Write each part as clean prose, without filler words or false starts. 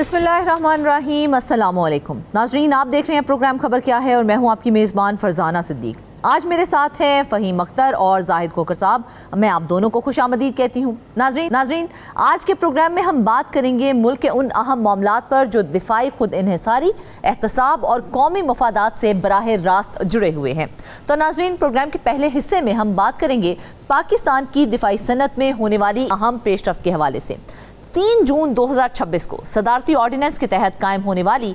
बिस्मिल्लाहिर्रहमानिर्रहीम, अस्सलाम वालेकुम नाज़रीन, आप देख रहे हैं प्रोग्राम खबर क्या है और मैं हूं आपकी मेज़बान फरजाना सिद्दीक। आज मेरे साथ हैं फ़हीम अख्तर और जाहिद कोकर साहब। मैं आप दोनों को खुशामदीद कहती हूँ। नाज़रीन, आज के प्रोग्राम में हम बात करेंगे मुल्क के उन अहम मामलात पर जो दिफाई खुद इन्हिसारी, एहतसाब और कौमी मफादात से बराह रास्त जुड़े हुए हैं। तो नाज़रीन, प्रोग्राम के पहले हिस्से में हम बात करेंगे पाकिस्तान की दिफाई सनत में होने वाली अहम पेशरफ्त के हवाले से। 3 जून 2026 को सदारती ऑर्डिनेंस के तहत कायम होने वाली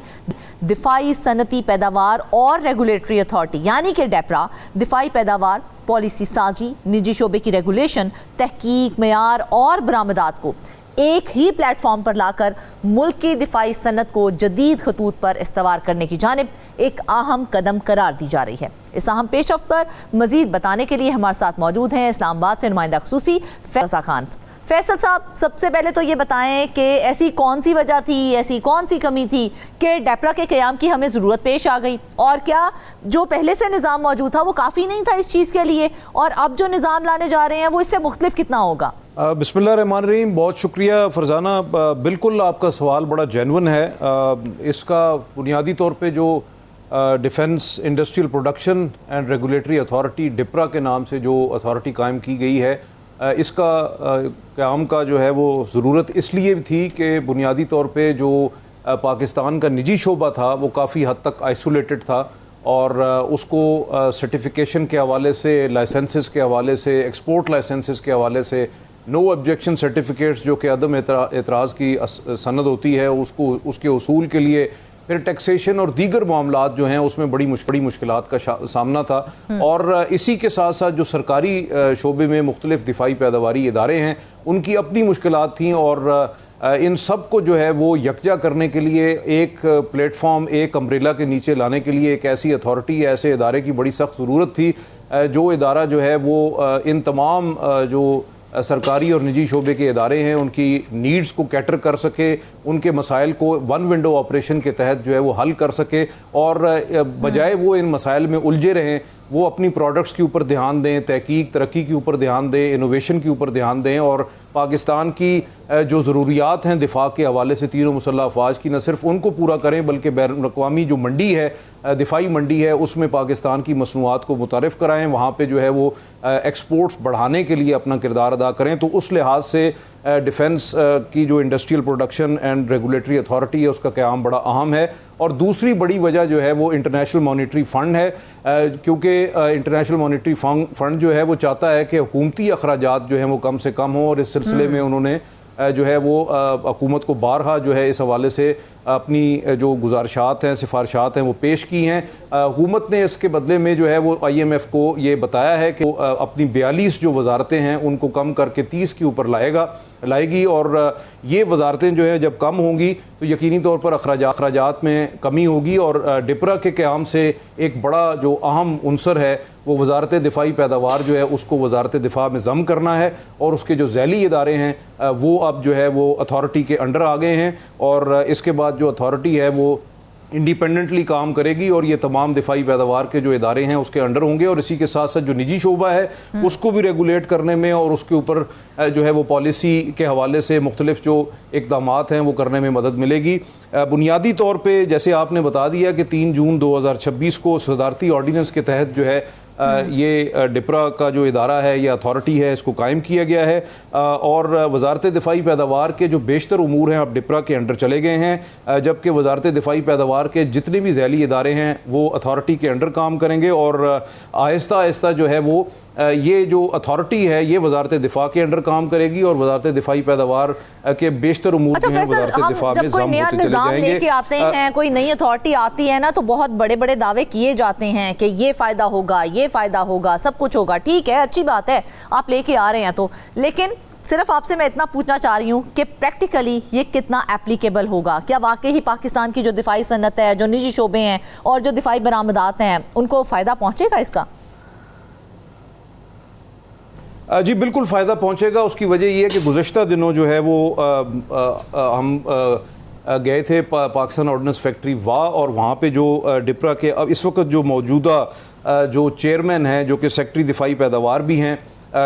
दिफाई सनती पैदावार और रेगुलेटरी अथॉरिटी यानी कि डेपरा दिफाई पैदावार, पॉलिसी साजी, निजी शोबे की रेगुलेशन, तहकीक, मेयार और बरामदात को एक ही प्लेटफॉर्म पर लाकर मुल्क की दिफाई सनत को जदीद खतूत पर इस्तवार करने की जानिब एक अहम कदम करार दी जा रही है। इस अहम पेशरफ्त पर मजीद बताने के लिए हमारे साथ मौजूद हैं इस्लामाबाद से नुमाइंदा खुसूसी फैसल खान। फैसल साहब, सबसे पहले तो ये बताएं कि ऐसी कौन सी वजह थी, ऐसी कौन सी कमी थी कि डेपरा के क़याम की हमें ज़रूरत पेश आ गई, और क्या जो पहले से निज़ाम मौजूद था वो काफ़ी नहीं था इस चीज़ के लिए, और अब जो निज़ाम लाने जा रहे हैं वो इससे मुख्तलिफ कितना होगा? बिस्मिल्लाहिर्रहमानिर्रहीम, बहुत शुक्रिया फरजाना। बिल्कुल आपका सवाल बड़ा जेन्युइन है। इसका बुनियादी तौर पे जो defence industrial production and regulatory authority डिप्रा के नाम से जो अथॉरिटी कायम की गई है, इसका क़याम का जो है वो ज़रूरत इसलिए थी कि बुनियादी तौर पे जो पाकिस्तान का निजी शोबा था वो काफ़ी हद तक आइसोलेटेड था और उसको सर्टिफिकेशन के हवाले से, लाइसेंसेस के हवाले से, एक्सपोर्ट लाइसेंसेस के हवाले से, नो ऑब्जेक्शन सर्टिफिकेट्स जो कि अदम एतराज़ की सनद होती है उसको, उसके उसूल के लिए, फिर टैक्सेशन और दीगर मामलात जो हैं उसमें बड़ी मुश्किलात का सामना था। और इसी के साथ साथ जो सरकारी शोबे में मुख्तलिफ दिफाई पैदावारी इदारे हैं उनकी अपनी मुश्किलात थी, और इन सब को जो है वो यकजा करने के लिए एक प्लेटफॉर्म, एक अम्ब्रेला के नीचे लाने के लिए एक ऐसी अथॉरिटी, ऐसे इदारे की बड़ी सख्त ज़रूरत थी जो इदारा जो है वो इन तमाम जो सरकारी और निजी शोबे के इदारे हैं उनकी नीड्स को कैटर कर सके, उनके मसाइल को वन विंडो ऑपरेशन के तहत जो है वो हल कर सके, और बजाय वो इन मसाइल में उलझे रहें वो अपनी प्रोडक्ट्स के ऊपर ध्यान दें, तहकीक तरक्की के ऊपर ध्यान दें, इनोवेशन के ऊपर ध्यान दें, और पाकिस्तान की जो ज़रूरियात हैं दिफा के हवाले से तीनों मुसल्लह अफवाज की, न सिर्फ उनको पूरा करें बल्कि बैरून अक़वामी जो मंडी है, दिफाई मंडी है, उसमें पाकिस्तान की मसनूआत को मुतारिफ़ कराएँ, वहाँ पर जो है वो एक्सपोर्ट्स बढ़ाने के लिए अपना किरदार अदा करें। तो उस लिहाज से डिफेंस की जो industrial production and regulatory authority है उसका क़याम बड़ा अहम है। और दूसरी बड़ी वजह जो है वो इंटरनेशनल मॉनिटरी फ़ंड है, क्योंकि इंटरनेशनल मॉनिटरी फ़ंड जो है वो चाहता है कि हुकूमती अखराजात जो हैं वो कम से कम हों, और इस सिलसिले में उन्होंने जो है वो हुकूमत को बारहा जो है इस हवाले से अपनी जो गुजारिशात हैं, सिफारिशात हैं वो पेश की हैं। हुकूमत ने इसके बदले में जो है वो IMF को ये बताया है कि अपनी 42 जो वजारतें हैं उनको कम करके 30 के ऊपर लाएगी, और ये वजारतें जो हैं जब कम होंगी तो यकीनी तौर पर अखराजात में कमी होगी, और डिप्रा के क़याम से एक बड़ा जो अहम उनसर है वो वजारत दिफाई पैदावार जो है उसको वजारत दिफा में ज़म करना है, और उसके जो ज़ैली इदारे हैं वो अब जो है वो अथॉरिटी के अंडर आ गए हैं, और इसके बाद जो अथॉरिटी है वो इंडिपेंडेंटली काम करेगी और ये तमाम दिफाई पैदावार के जो इदारे हैं उसके अंडर होंगे, और इसी के साथ साथ जो निजी शोबा है उसको भी रेगुलेट करने में और उसके ऊपर जो है वो पॉलिसी के हवाले से मुख्तलिफ जो इक़दामात हैं वो करने में मदद मिलेगी। बुनियादी तौर पे जैसे आपने बता दिया कि 3 जून 2026 को सदारती ऑर्डिनेंस के तहत जो है ये डिप्रा का जो इदारा है, ये अथॉरिटी है, इसको कायम किया गया है, और वजारत दिफाई पैदावार के जो बेशतर उमूर हैं अब डिप्रा के अंडर चले गए हैं, जबकि वजारत दिफाई पैदावार के जितने भी ज़ैली इदारे हैं वो अथॉरिटी के अंडर काम करेंगे, और आहिस्ता आहिस्ता जो है वो ये जो अथॉरिटी है ये वजारत दिफा के अंडर काम करेगी, और वजारत दिफाई पैदावार के बेशतर उमूर जो हैं वजारत दिफा में ज़म होते चले जाएंगे। लेके आते हैं, कोई नई अथॉरिटी आती है ना, तो बहुत बड़े बड़े दावे किए जाते हैं कि ये फ़ायदा होगा, ये फ़ायदा होगा, सब कुछ होगा। ठीक है, अच्छी बात है आप लेके आ रहे हैं तो, लेकिन सिर्फ आपसे मैं इतना पूछना चाह रही हूँ कि प्रैक्टिकली ये कितना एप्लीकेबल होगा? क्या वाकई ही पाकिस्तान की जो दिफाई सनत है, जो निजी शोबे हैं और जो दिफाई बरामदात हैं उनको फ़ायदा पहुँचेगा इसका? जी बिल्कुल फ़ायदा पहुँचेगा। उसकी वजह यह है कि गुज़श्ता दिनों जो है वो हम गए थे पाकिस्तान ऑर्डिनेंस फैक्ट्री वाह, और वहाँ पे जो डिप्रा के अब इस वक्त जो मौजूदा जो चेयरमैन हैं जो कि सेक्रेटरी दिफाई पैदावार भी हैं,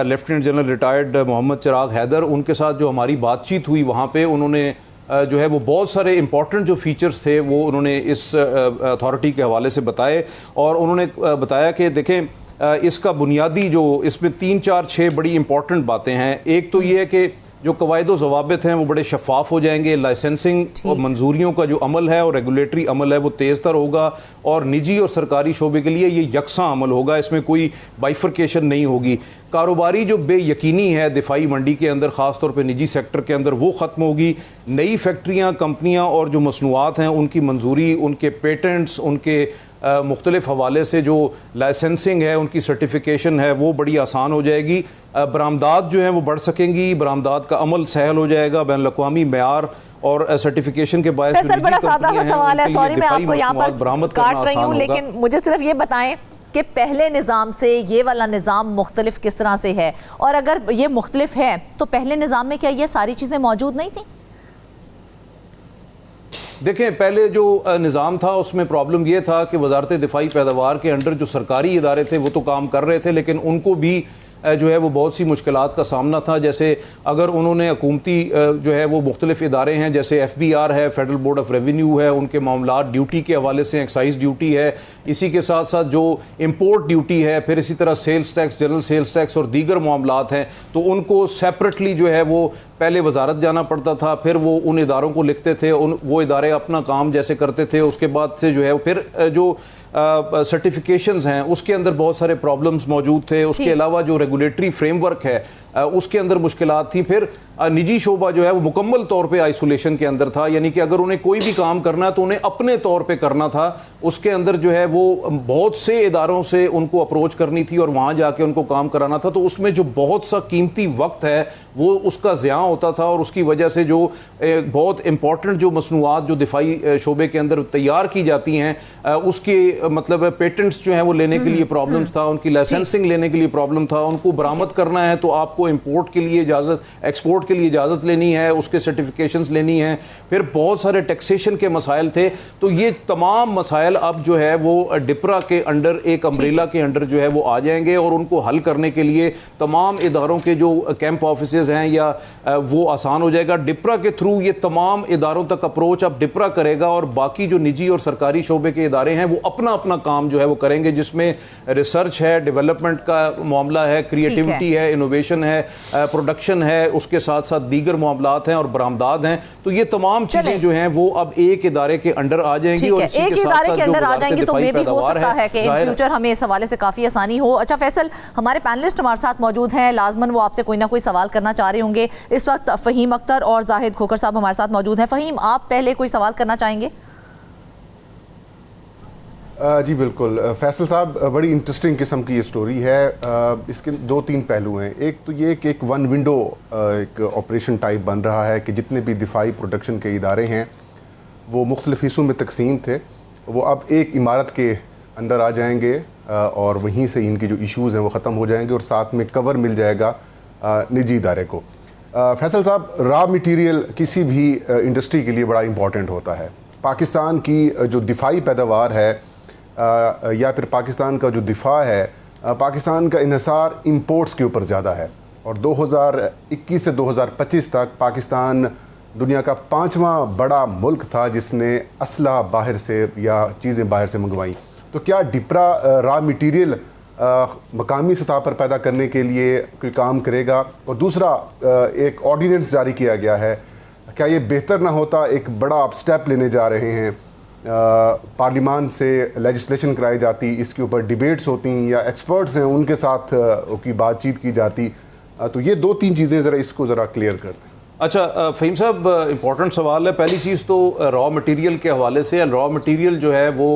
लेफ्टिनेंट जनरल रिटायर्ड मोहम्मद चिराग हैदर, उनके साथ जो हमारी बातचीत हुई वहाँ पे उन्होंने जो है वो बहुत सारे इंपॉर्टेंट जो फीचर्स थे वो उन्होंने इस अथॉरिटी के हवाले से बताए। और उन्होंने बताया कि देखें इसका बुनियादी जो इसमें 3, 4, 6 बड़ी इंपॉर्टेंट बातें हैं। एक तो ये है कि जो कवायद व ज़वाबित हैं वो बड़े शफाफ हो जाएंगे, लाइसेंसिंग और मंजूरियों का जो अमल है और रेगुलेटरी अमल है वो तेज़ तर होगा, और निजी और सरकारी शोबे के लिए ये यकसा अमल होगा, इसमें कोई बाइफर्केशन नहीं होगी। कारोबारी जो बेयकीनी है दिफाई मंडी के अंदर, ख़ास तौर पे निजी सेक्टर के अंदर, वो ख़त्म होगी। नई फैक्ट्रियाँ, कंपनियाँ और जो मसनूआत हैं उनकी मंजूरी, उनके पेटेंट्स, उनके मुख्तलिफ हवाले से जो लाइसेंसिंग है, उनकी सर्टिफिकेशन है, वो बड़ी आसान हो जाएगी। बरामदात जो हैं वो बढ़ सकेंगी, बरामदात का अमल सहल हो जाएगा, बैन अल-अक़वामी मेयार और सर्टिफिकेशन के बायस फैसल, बड़ा सादा सा सवाल है, सॉरी मैं आपको यहाँ पर काट रही हूँ, लेकिन मुझे सिर्फ ये बताएं कि पहले निज़ाम से ये वाला निज़ाम मुख्तलिफ किस तरह से है, और अगर ये मुख्तलिफ है तो पहले निज़ाम में क्या ये सारी चीज़ें मौजूद नहीं थी? देखें, पहले जो निज़ाम था उसमें प्रॉब्लम ये था कि वजारत दिफाई पैदावार के अंडर जो सरकारी इदारे थे वो तो काम कर रहे थे, लेकिन उनको भी जो है वो बहुत सी मुश्किलात का सामना था। जैसे अगर उन्होंने हुकूमती जो है वो मुख्तलिफ इदारे हैं, जैसे FBR है, फेडरल बोर्ड ऑफ रेवेन्यू है, उनके मामलात ड्यूटी के हवाले से एक्साइज ड्यूटी है, इसी के साथ साथ जो इम्पोर्ट ड्यूटी है, फिर इसी तरह sales tax, general sales tax और दीगर मामलात हैं, तो उनको सेपरेटली जो है वो पहले वजारत जाना पड़ता था, फिर वो उन इदारों को लिखते थे, वो इदारे अपना काम जैसे करते थे। उसके बाद से जो है फिर जो सर्टिफिकेशंस हैं उसके अंदर बहुत सारे प्रॉब्लम्स मौजूद थे। उसके अलावा जो रेगुलेटरी फ्रेमवर्क है उसके अंदर मुश्किलात थी। फिर निजी शोबा जो है वो मुकम्मल तौर पे आइसोलेशन के अंदर था, यानी कि अगर उन्हें कोई भी काम करना है तो उन्हें अपने तौर पे करना था। उसके अंदर जो है वो बहुत से इदारों से उनको अप्रोच करनी थी और वहाँ जाके उनको काम कराना था, तो उसमें जो बहुत सा कीमती वक्त है वो उसका ज़िया होता था, और उसकी वजह से जो बहुत इंपॉर्टेंट जो मसनूआत जो दिफाई शोबे के अंदर तैयार की जाती हैं उसके मतलब पेटेंट्स जो हैं वो लेने के लिए प्रॉब्लम्स था, उनकी लाइसेंसिंग लेने के लिए प्रॉब्लम था। उनको बरामद करना है तो आपको इंपोर्ट के लिए इजाज़त, एक्सपोर्ट के लिए इजाज़त लेनी है, उसके सर्टिफिकेशंस लेनी है, फिर बहुत सारे टैक्सेशन के मसाइल थे। तो ये तमाम मसाइल अब जो है वो डिप्रा के अंडर, एक अम्ब्रेला के अंडर जो है वो आ जाएंगे, और उनको हल करने के लिए तमाम इदारों के जो कैंप ऑफिसेज हैं या वो आसान हो जाएगा। डिप्रा के थ्रू ये तमाम इदारों तक अप्रोच अब डिप्रा करेगा, और बाकी जो निजी और सरकारी शोबे के इदारे हैं वो अपना अपना काम जो है वो करेंगे, जिसमें रिसर्च है, डेवलपमेंट का मामला है, क्रिएटिविटी है, इनोवेशन है, प्रोडक्शन है, उसके साथ साथ दीगर मामलात हैं और बरामदात हैं। तो ये तमाम चीजें जो हैं वो अब एक इदारे के अंडर आ जाएंगी, और इसी एक के साथ इदारे साथ के अंडर आ जाएंगी तो मे भी हो सकता है कि इन फ्यूचर हमें इस हवाले से काफी आसानी हो। अच्छा फैसल, हमारे पैनलिस्ट हमारे साथ मौजूद हैं, लाजमन वो आपसे कोई ना कोई सवाल करना चाह रहे होंगे। इस वक्त फहीम अख्तर और जाहिद खोकर साहब हमारे साथ मौजूद हैं। फहीम, आप पहले कोई सवाल करना चाहेंगे? जी बिल्कुल फैसल साहब, बड़ी इंटरेस्टिंग किस्म की ये स्टोरी है। इसके 2-3 पहलू हैं। एक तो ये कि एक वन विंडो एक ऑपरेशन टाइप बन रहा है कि जितने भी दिफाई प्रोडक्शन के इदारे हैं वो मुख्तलिफ हिस्सों में तकसीम थे, वो अब एक इमारत के अंदर आ जाएंगे और वहीं से इनकी जो इश्यूज़ हैं वो ख़त्म हो जाएंगे, और साथ में कवर मिल जाएगा निजी इदारे को। फैसल साहब, रॉ मटीरियल किसी भी इंडस्ट्री के लिए बड़ा इम्पॉर्टेंट होता है। पाकिस्तान की जो दिफाई पैदावार है या फिर पाकिस्तान का जो दिफा है, पाकिस्तान का इन्हिसार इंपोर्ट्स के ऊपर ज़्यादा है, और 2021 से 2025 तक पाकिस्तान दुनिया का 5वां बड़ा मुल्क था जिसने असला बाहर से या चीज़ें बाहर से मंगवाई। तो क्या डिप्रा रॉ मटीरियल मकामी सतह पर पैदा करने के लिए कोई काम करेगा? और दूसरा, एक ऑर्डिनेंस जारी किया गया है, क्या ये बेहतर ना होता, एक बड़ा आप स्टेप लेने जा रहे हैं, पार्लिमान से लेजिस्लेशन कराई जाती, इसके ऊपर डिबेट्स होती या एक्सपर्ट्स हैं उनके साथ की बातचीत की जाती, तो ये 2-3 चीज़ें ज़रा इसको ज़रा क्लियर कर दें। अच्छा फ़हीम साहब, इम्पॉर्टेंट सवाल है। पहली चीज़ तो रॉ मटेरियल के हवाले से, रॉ मटेरियल जो है वो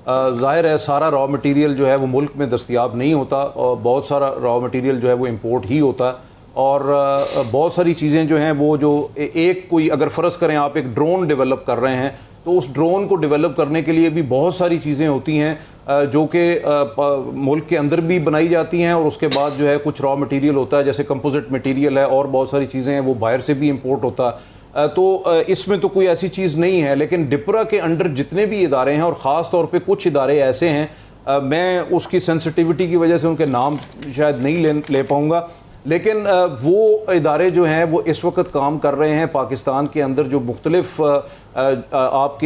ज़ाहिर है सारा रॉ मटेरियल जो है वो मुल्क में दस्तयाब नहीं होता, और बहुत सारा रॉ मटेरियल जो है वो इम्पोर्ट ही होता, और बहुत सारी चीज़ें जो हैं वो जो एक कोई अगर फ़र्ज़ करें आप एक ड्रोन डेवलप कर रहे हैं, तो उस ड्रोन को डेवलप करने के लिए भी बहुत सारी चीज़ें होती हैं जो कि मुल्क के अंदर भी बनाई जाती हैं, और उसके बाद जो है कुछ रॉ मटेरियल होता है जैसे कंपोजिट मटेरियल है, और बहुत सारी चीज़ें हैं वो बाहर से भी इंपोर्ट होता है। तो इसमें तो कोई ऐसी चीज़ नहीं है, लेकिन डिप्रा के अंडर जितने भी इदारे हैं, और ख़ास तौर पे कुछ इदारे ऐसे हैं, मैं उसकी सेंसिटिविटी की वजह से उनके नाम शायद नहीं ले पाऊँगा, लेकिन वो इदारे जो हैं वो इस वक्त काम कर रहे हैं पाकिस्तान के अंदर, जो मुख्तलिफ आप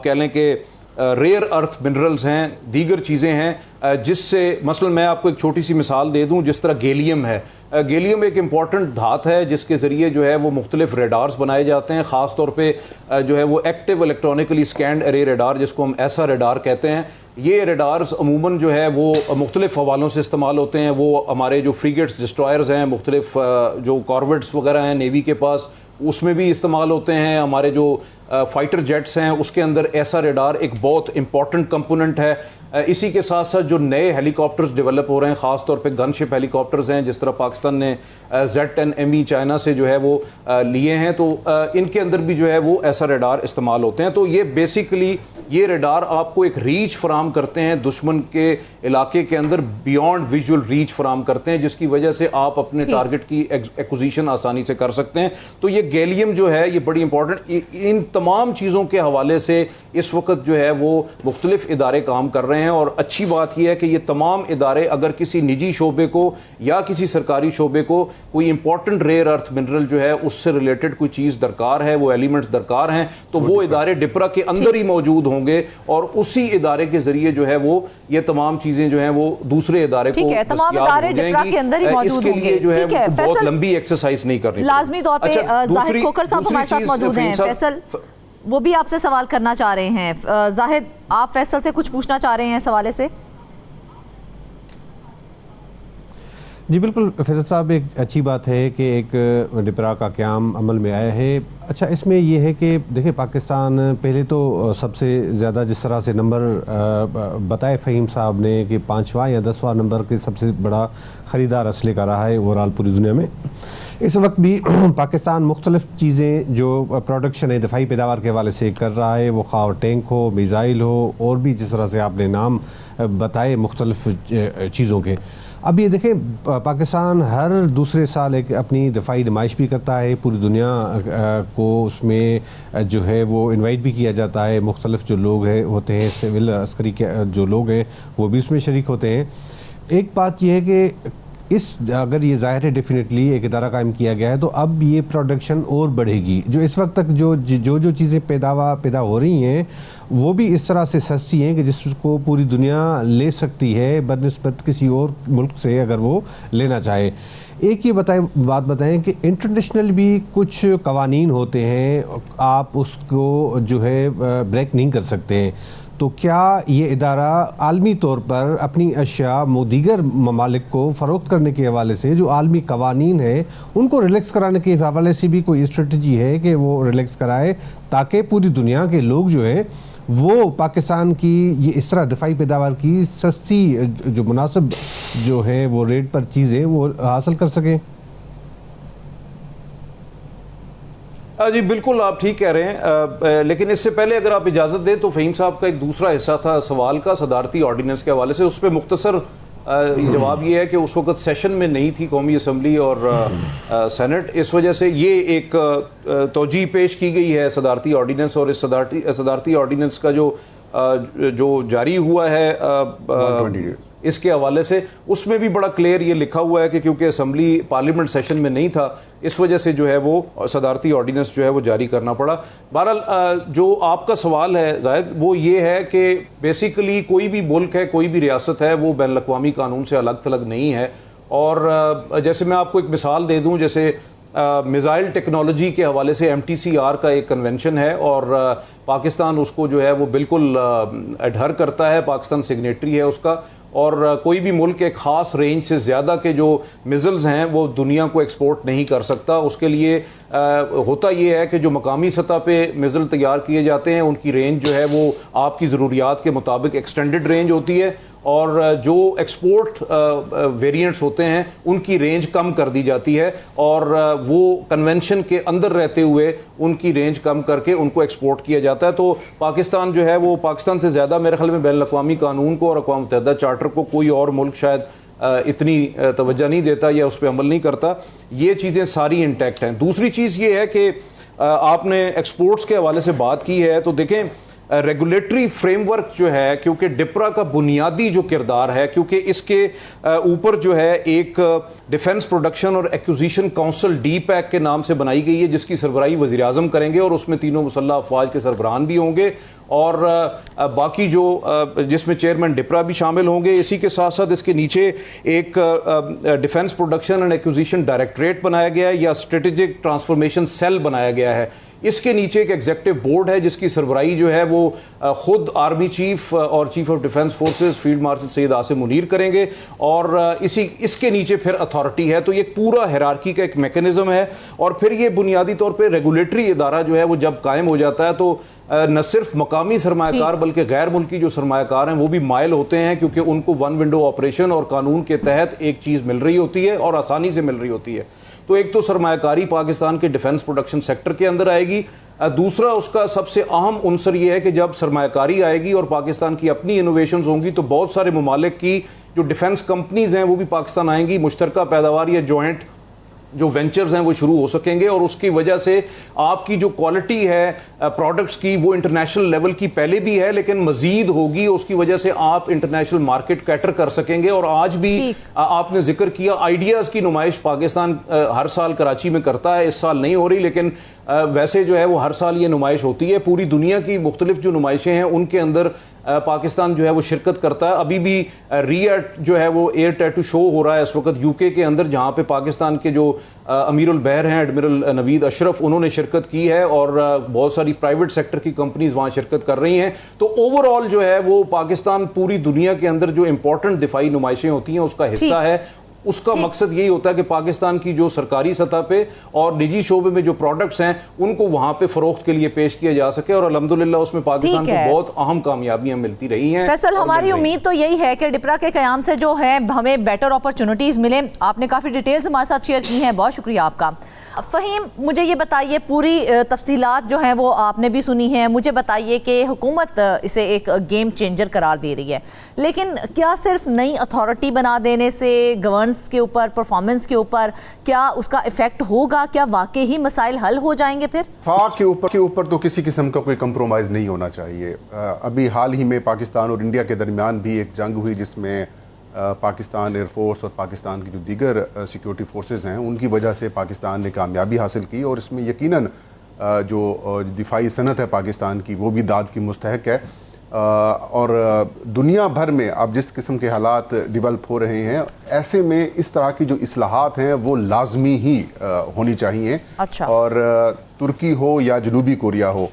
कह लें कि रेयर अर्थ मिनरल्स हैं, दीगर चीज़ें हैं, जिससे मसलन मैं आपको एक छोटी सी मिसाल दे दूं, जिस तरह गैलियम है। गैलियम एक इम्पॉर्टेंट धात है जिसके ज़रिए जो है वो मुख्तलिफ रेडार्स बनाए जाते हैं, ख़ास तौर पे जो है वो active electronically scanned array radar, जिसको हम ऐसा रेडार कहते हैं। ये रेडार्स अमूमन जो है वो मुख्तलिफ हवालों से इस्तेमाल होते हैं। वो हमारे जो फ्रीगेट्स, डिस्ट्रॉयर्स हैं, मुख्तलिफ जो कॉर्वेट्स वगैरह हैं नेवी के पास, उसमें भी इस्तेमाल होते हैं। हमारे जो फाइटर जेट्स हैं उसके अंदर ऐसा रेडार एक बहुत इंपॉर्टेंट कंपोनेंट है। इसी के साथ साथ जो नए हेलीकॉप्टर्स डेवलप हो रहे हैं, ख़ास तौर पे गनशिप हेलीकॉप्टर्स हैं, जिस तरह पाकिस्तान ने Z10ME चाइना से जो है वो लिए हैं, तो इनके अंदर भी जो है वो ऐसा रेडार इस्तेमाल होते हैं। तो ये बेसिकली ये रेडार आपको एक रीच फराम करते हैं दुश्मन के इलाके के अंदर, बियॉन्ड विजुअल रीच फराम करते हैं, जिसकी वजह से आप अपने टारगेट की एक्विजिशन आसानी से कर सकते हैं। तो ये गैलियम जो है ये बड़ी इंपॉर्टेंट, इन तमाम चीज़ों के हवाले से इस वक्त जो है वो मुख्तलिफ इदारे काम कर रहे हैं। और अच्छी बात यह है कि ये तमाम इदारे अगर किसी निजी शोबे को या किसी सरकारी शोबे को कोई इंपॉर्टेंट रेयर अर्थ मिनरल जो है उससे रिलेटेड कोई चीज़ दरकार है, वो एलिमेंट्स दरकार हैं, तो वो इदारे डिपरा के अंदर ही मौजूद होंगे और उसी इदारे के जरिए जो है वो ये तमाम चीज़ें जो हैं वो दूसरे इदारे को तमाम इदारे डिपरा के अंदर ही मौजूद होंगे। इसके लिए जो है बहुत लंबी एक्सरसाइज नहीं करनी लाजमी तौर पे जाहिद खोखर साहब हमारे साथ मौजूद हैं। फैसल वो भी आपसे सवाल करना चाह रहे हैं। जाहिद, आप फैसल से कुछ पूछना चाह रहे हैं इस हवाले से? जी बिल्कुल फैसल साहब, एक अच्छी बात है कि एक डिपरा का क़याम अमल में आया है। अच्छा, इसमें यह है कि देखिए पाकिस्तान पहले तो सबसे ज़्यादा जिस तरह से नंबर बताए फ़हीम साहब ने कि 5वां या 10वां नंबर के सबसे बड़ा ख़रीदार असले का रहा है ओवरऑल पूरी दुनिया में। इस वक्त भी पाकिस्तान मुख्तलिफ़ चीज़ें जो प्रोडक्शन है दफ़ाई पैदावार के हवाले से कर रहा है, वो खा टैंक हो, मिज़ाइल हो, और भी जिस तरह से आपने नाम बताए मुख्तलिफ़ चीज़ों के। अब ये देखें, पाकिस्तान हर दूसरे साल एक अपनी दफ़ाई नुमाइश भी करता है, पूरी दुनिया को उसमें जो है वो इनवाइट भी किया जाता है। मुख्तलिफ जो लोग हैं होते हैं, सिविल अस्करी के जो लोग हैं वो भी उसमें शरीक होते हैं। एक बात यह है कि अगर ये ज़ाहिर है डेफिनेटली एक इदारा कायम किया गया है तो अब ये प्रोडक्शन और बढ़ेगी। जो इस वक्त तक जो चीज़ें पैदा हो रही हैं वो भी इस तरह से सस्ती हैं कि जिसको पूरी दुनिया ले सकती है बनिस्बत किसी और मुल्क से अगर वो लेना चाहे। एक ये बात बताएं कि इंटरनेशनल भी कुछ कवानीन होते हैं, आप उसको जो है ब्रेक नहीं कर सकते हैं। तो क्या ये इदारा आलमी तौर पर अपनी अशिया दीगर ममालिक को फ़रोख्त करने के हवाले से जो आलमी कवानीन है उनको रिलैक्स कराने के हवाले से भी कोई स्ट्रेटजी है कि वो रिलैक्स कराए, ताकि पूरी दुनिया के लोग जो है वो पाकिस्तान की ये इस तरह दफ़ाई पैदावार की सस्ती जो मुनासिब जो है वो रेट पर चीज़ें वो हासिल कर सकें? जी बिल्कुल, आप ठीक कह रहे हैं, लेकिन इससे पहले अगर आप इजाज़त दें तो फ़हीम साहब का एक दूसरा हिस्सा था सवाल का सदारती ऑर्डिनेंस के हवाले से। उस पर मुख्तसर जवाब ये है कि उस वक्त सेशन में नहीं थी कौमी असम्बली और सेनेट, इस वजह से ये एक तौजीह पेश की गई है सदारती ऑर्डिनेंस। और इस सदारती ऑर्डिनेंस का जो जारी हुआ है इसके हवाले से, उसमें भी बड़ा क्लियर ये लिखा हुआ है कि क्योंकि असम्बली पार्लियामेंट सेशन में नहीं था इस वजह से जो है वो सदारती ऑर्डिनेंस जो है वो जारी करना पड़ा। बहरहाल जो आपका सवाल है जाहिद, वो ये है कि बेसिकली कोई भी मुल्क है, कोई भी रियासत है, वो बैन अल-अक़वामी कानून से अलग थलग नहीं है। और जैसे मैं आपको एक मिसाल दे दूँ, जैसे मिज़ाइल टेक्नोलॉजी के हवाले से MTCR का एक कन्वेंशन है और पाकिस्तान उसको जो है वो बिल्कुल एडहर करता है, पाकिस्तान सिग्नेटरी है उसका। और कोई भी मुल्क एक ख़ास रेंज से ज़्यादा के जो मिज़ल्स हैं वो दुनिया को एक्सपोर्ट नहीं कर सकता। उसके लिए होता ये है कि जो मकामी सतह पे मिज़ल तैयार किए जाते हैं उनकी रेंज जो है वो आपकी ज़रूरियात के मुताबिक एक्सटेंडेड रेंज होती है, और जो एक्सपोर्ट वेरिएंट्स होते हैं उनकी रेंज कम कर दी जाती है, और वो कन्वेंशन के अंदर रहते हुए उनकी रेंज कम करके उनको एक्सपोर्ट किया जाता है। तो पाकिस्तान जो है वो पाकिस्तान से ज़्यादा मेरे ख्याल में बैन अल-अक़वामी कानून को और अक़वाम मुत्तहिदा चार्टर को कोई और मुल्क शायद इतनी तवज्जो नहीं देता या उस पर अमल नहीं करता। ये चीज़ें सारी इंटैक्ट हैं। दूसरी चीज़ ये है कि आपने एक्सपोर्ट्स के हवाले से बात की है, तो देखें रेगुलेटरी फ्रेमवर्क जो है, क्योंकि डिप्रा का बुनियादी जो किरदार है, क्योंकि इसके ऊपर जो है एक डिफेंस प्रोडक्शन और एक्विजिशन काउंसिल DPAC के नाम से बनाई गई है, जिसकी सरबराही वज़ीर आज़म करेंगे और उसमें तीनों मुसल्लह अफवाज के सरबराहान भी होंगे और बाकी जो जिसमें चेयरमैन डिप्रा भी शामिल होंगे। इसी के साथ साथ इसके नीचे एक defence production and acquisition directorate बनाया गया है या स्ट्रेटेजिक ट्रांसफॉर्मेशन सेल बनाया गया है। इसके नीचे एक एग्जीक्यूटिव बोर्ड है जिसकी सरबराही जो है वो खुद आर्मी चीफ और chief of defence forces field marshal Syed Asim Munir करेंगे और इसके नीचे फिर अथॉरिटी है। तो ये पूरा हिरार्की का एक मैकेनिज्म है और फिर ये बुनियादी तौर पे रेगुलेटरी इदारा जो है वो जब कायम हो जाता है तो न सिर्फ मकामी सरमायाकार बल्कि गैर मुल्की जो सरमायाकार हैं वो भी मायल होते हैं, क्योंकि उनको वन विंडो ऑपरेशन और कानून के तहत एक चीज़ मिल रही होती है और आसानी से मिल रही होती है। तो एक तो सरमायाकारी पाकिस्तान के डिफेंस प्रोडक्शन सेक्टर के अंदर आएगी, दूसरा उसका सबसे अहम उनसर यह है कि जब सरमायाकारी आएगी और पाकिस्तान की अपनी इनोवेशंस होंगी तो बहुत सारे ममालिक की जो डिफेंस कंपनीज हैं वो भी पाकिस्तान आएंगी, मुश्तरका पैदावार या जॉइंट जो वेंचर्स हैं वो शुरू हो सकेंगे और उसकी वजह से आपकी जो क्वालिटी है प्रोडक्ट्स की वो इंटरनेशनल लेवल की पहले भी है लेकिन मजीद होगी। उसकी वजह से आप इंटरनेशनल मार्केट कैटर कर सकेंगे। और आज भी आपने जिक्र किया आइडियाज़ की नुमाइश पाकिस्तान हर साल कराची में करता है, इस साल नहीं हो रही लेकिन वैसे जो है वो हर साल ये नुमाइश होती है। पूरी दुनिया की मुख्तलिफ जो नुमाइशें हैं उनके अंदर पाकिस्तान जो है वो शिरकत करता है। अभी भी रियाट जो है वो एयर टैटू शो हो रहा है इस वक्त यूके के अंदर, जहाँ पे पाकिस्तान के जो अमीरुल बहर हैं एडमिरल नवीद अशरफ, उन्होंने शिरकत की है और बहुत सारी प्राइवेट सेक्टर की कंपनीज वहाँ शिरकत कर रही हैं। तो ओवरऑल जो है वो पाकिस्तान पूरी दुनिया के अंदर जो इंपॉर्टेंट दिफाई नुमाइशें होती हैं उसका हिस्सा है। उसका मकसद यही होता है कि पाकिस्तान की जो सरकारी सतह पे और निजी शोबे में जो प्रोडक्ट्स हैं उनको वहां पे फरोख्त के लिए पेश किया जा सके और अल्हम्दुलिल्लाह उसमें पाकिस्तान को बहुत अहम कामयाबियां मिलती रही हैं। फैसल, हमारी उम्मीद तो यही है कि डिप्रा के क़याम से जो है हमें बेटर अपॉर्चुनिटीज़ मिले। आपने काफ़ी डिटेल्स हमारे साथ शेयर की हैं, बहुत शुक्रिया आपका। फ़हीम, मुझे ये बताइए, पूरी तफसीलात जो हैं वो आपने भी सुनी हैं, मुझे बताइए कि हुकूमत इसे एक गेम चेंजर करार दे रही है, लेकिन क्या सिर्फ नई अथॉरिटी बना देने से गवर्नेंस के ऊपर, परफॉर्मेंस के ऊपर क्या उसका इफेक्ट होगा? क्या वाकई ही मसाइल हल हो जाएंगे? फिर फाक के ऊपर तो किसी किस्म का कोई कंप्रोमाइज़ नहीं होना चाहिए। अभी हाल ही में पाकिस्तान और इंडिया के दरमियान भी एक जंग हुई जिसमें पाकिस्तान एयरफोर्स और पाकिस्तान की जो दीगर सिक्योरिटी फोर्सेस हैं उनकी वजह से पाकिस्तान ने कामयाबी हासिल की और इसमें यकीनन जो दिफाई सनत है पाकिस्तान की वो भी दाद की मुस्तहक है। और दुनिया भर में अब जिस किस्म के हालात डिवेल्प हो रहे हैं ऐसे में इस तरह की जो इस्लाहात हैं वो लाजमी ही होनी चाहिए। अच्छा। और तुर्की हो या जनूबी कोरिया हो,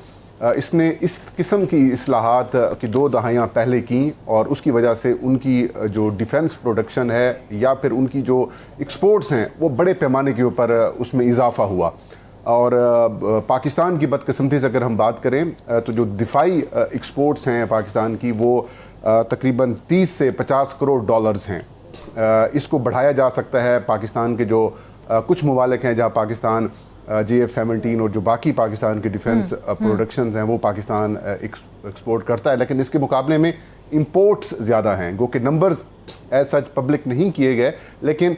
इसने इस किस्म की इस्लाहात की 2 दहाइयाँ पहले की और उसकी वजह से उनकी जो डिफेंस प्रोडक्शन है या फिर उनकी जो एक्सपोर्ट्स हैं वो बड़े पैमाने के ऊपर उसमें इजाफा हुआ। और पाकिस्तान की बदकिस्मती से अगर हम बात करें तो जो दिफाई एक्सपोर्ट्स हैं पाकिस्तान की वो तकरीबन 30 से 50 करोड़ डॉलर्स हैं। इसको बढ़ाया जा सकता है। पाकिस्तान के जो कुछ ममालिक हैं जहाँ पाकिस्तान JF-17 और जो बाकी पाकिस्तान के डिफेंस प्रोडक्शंस हैं वो पाकिस्तान एक्सपोर्ट करता है, लेकिन इसके मुकाबले में इंपोर्ट्स ज़्यादा हैं। गो के नंबर्स एज सच पब्लिक नहीं किए गए, लेकिन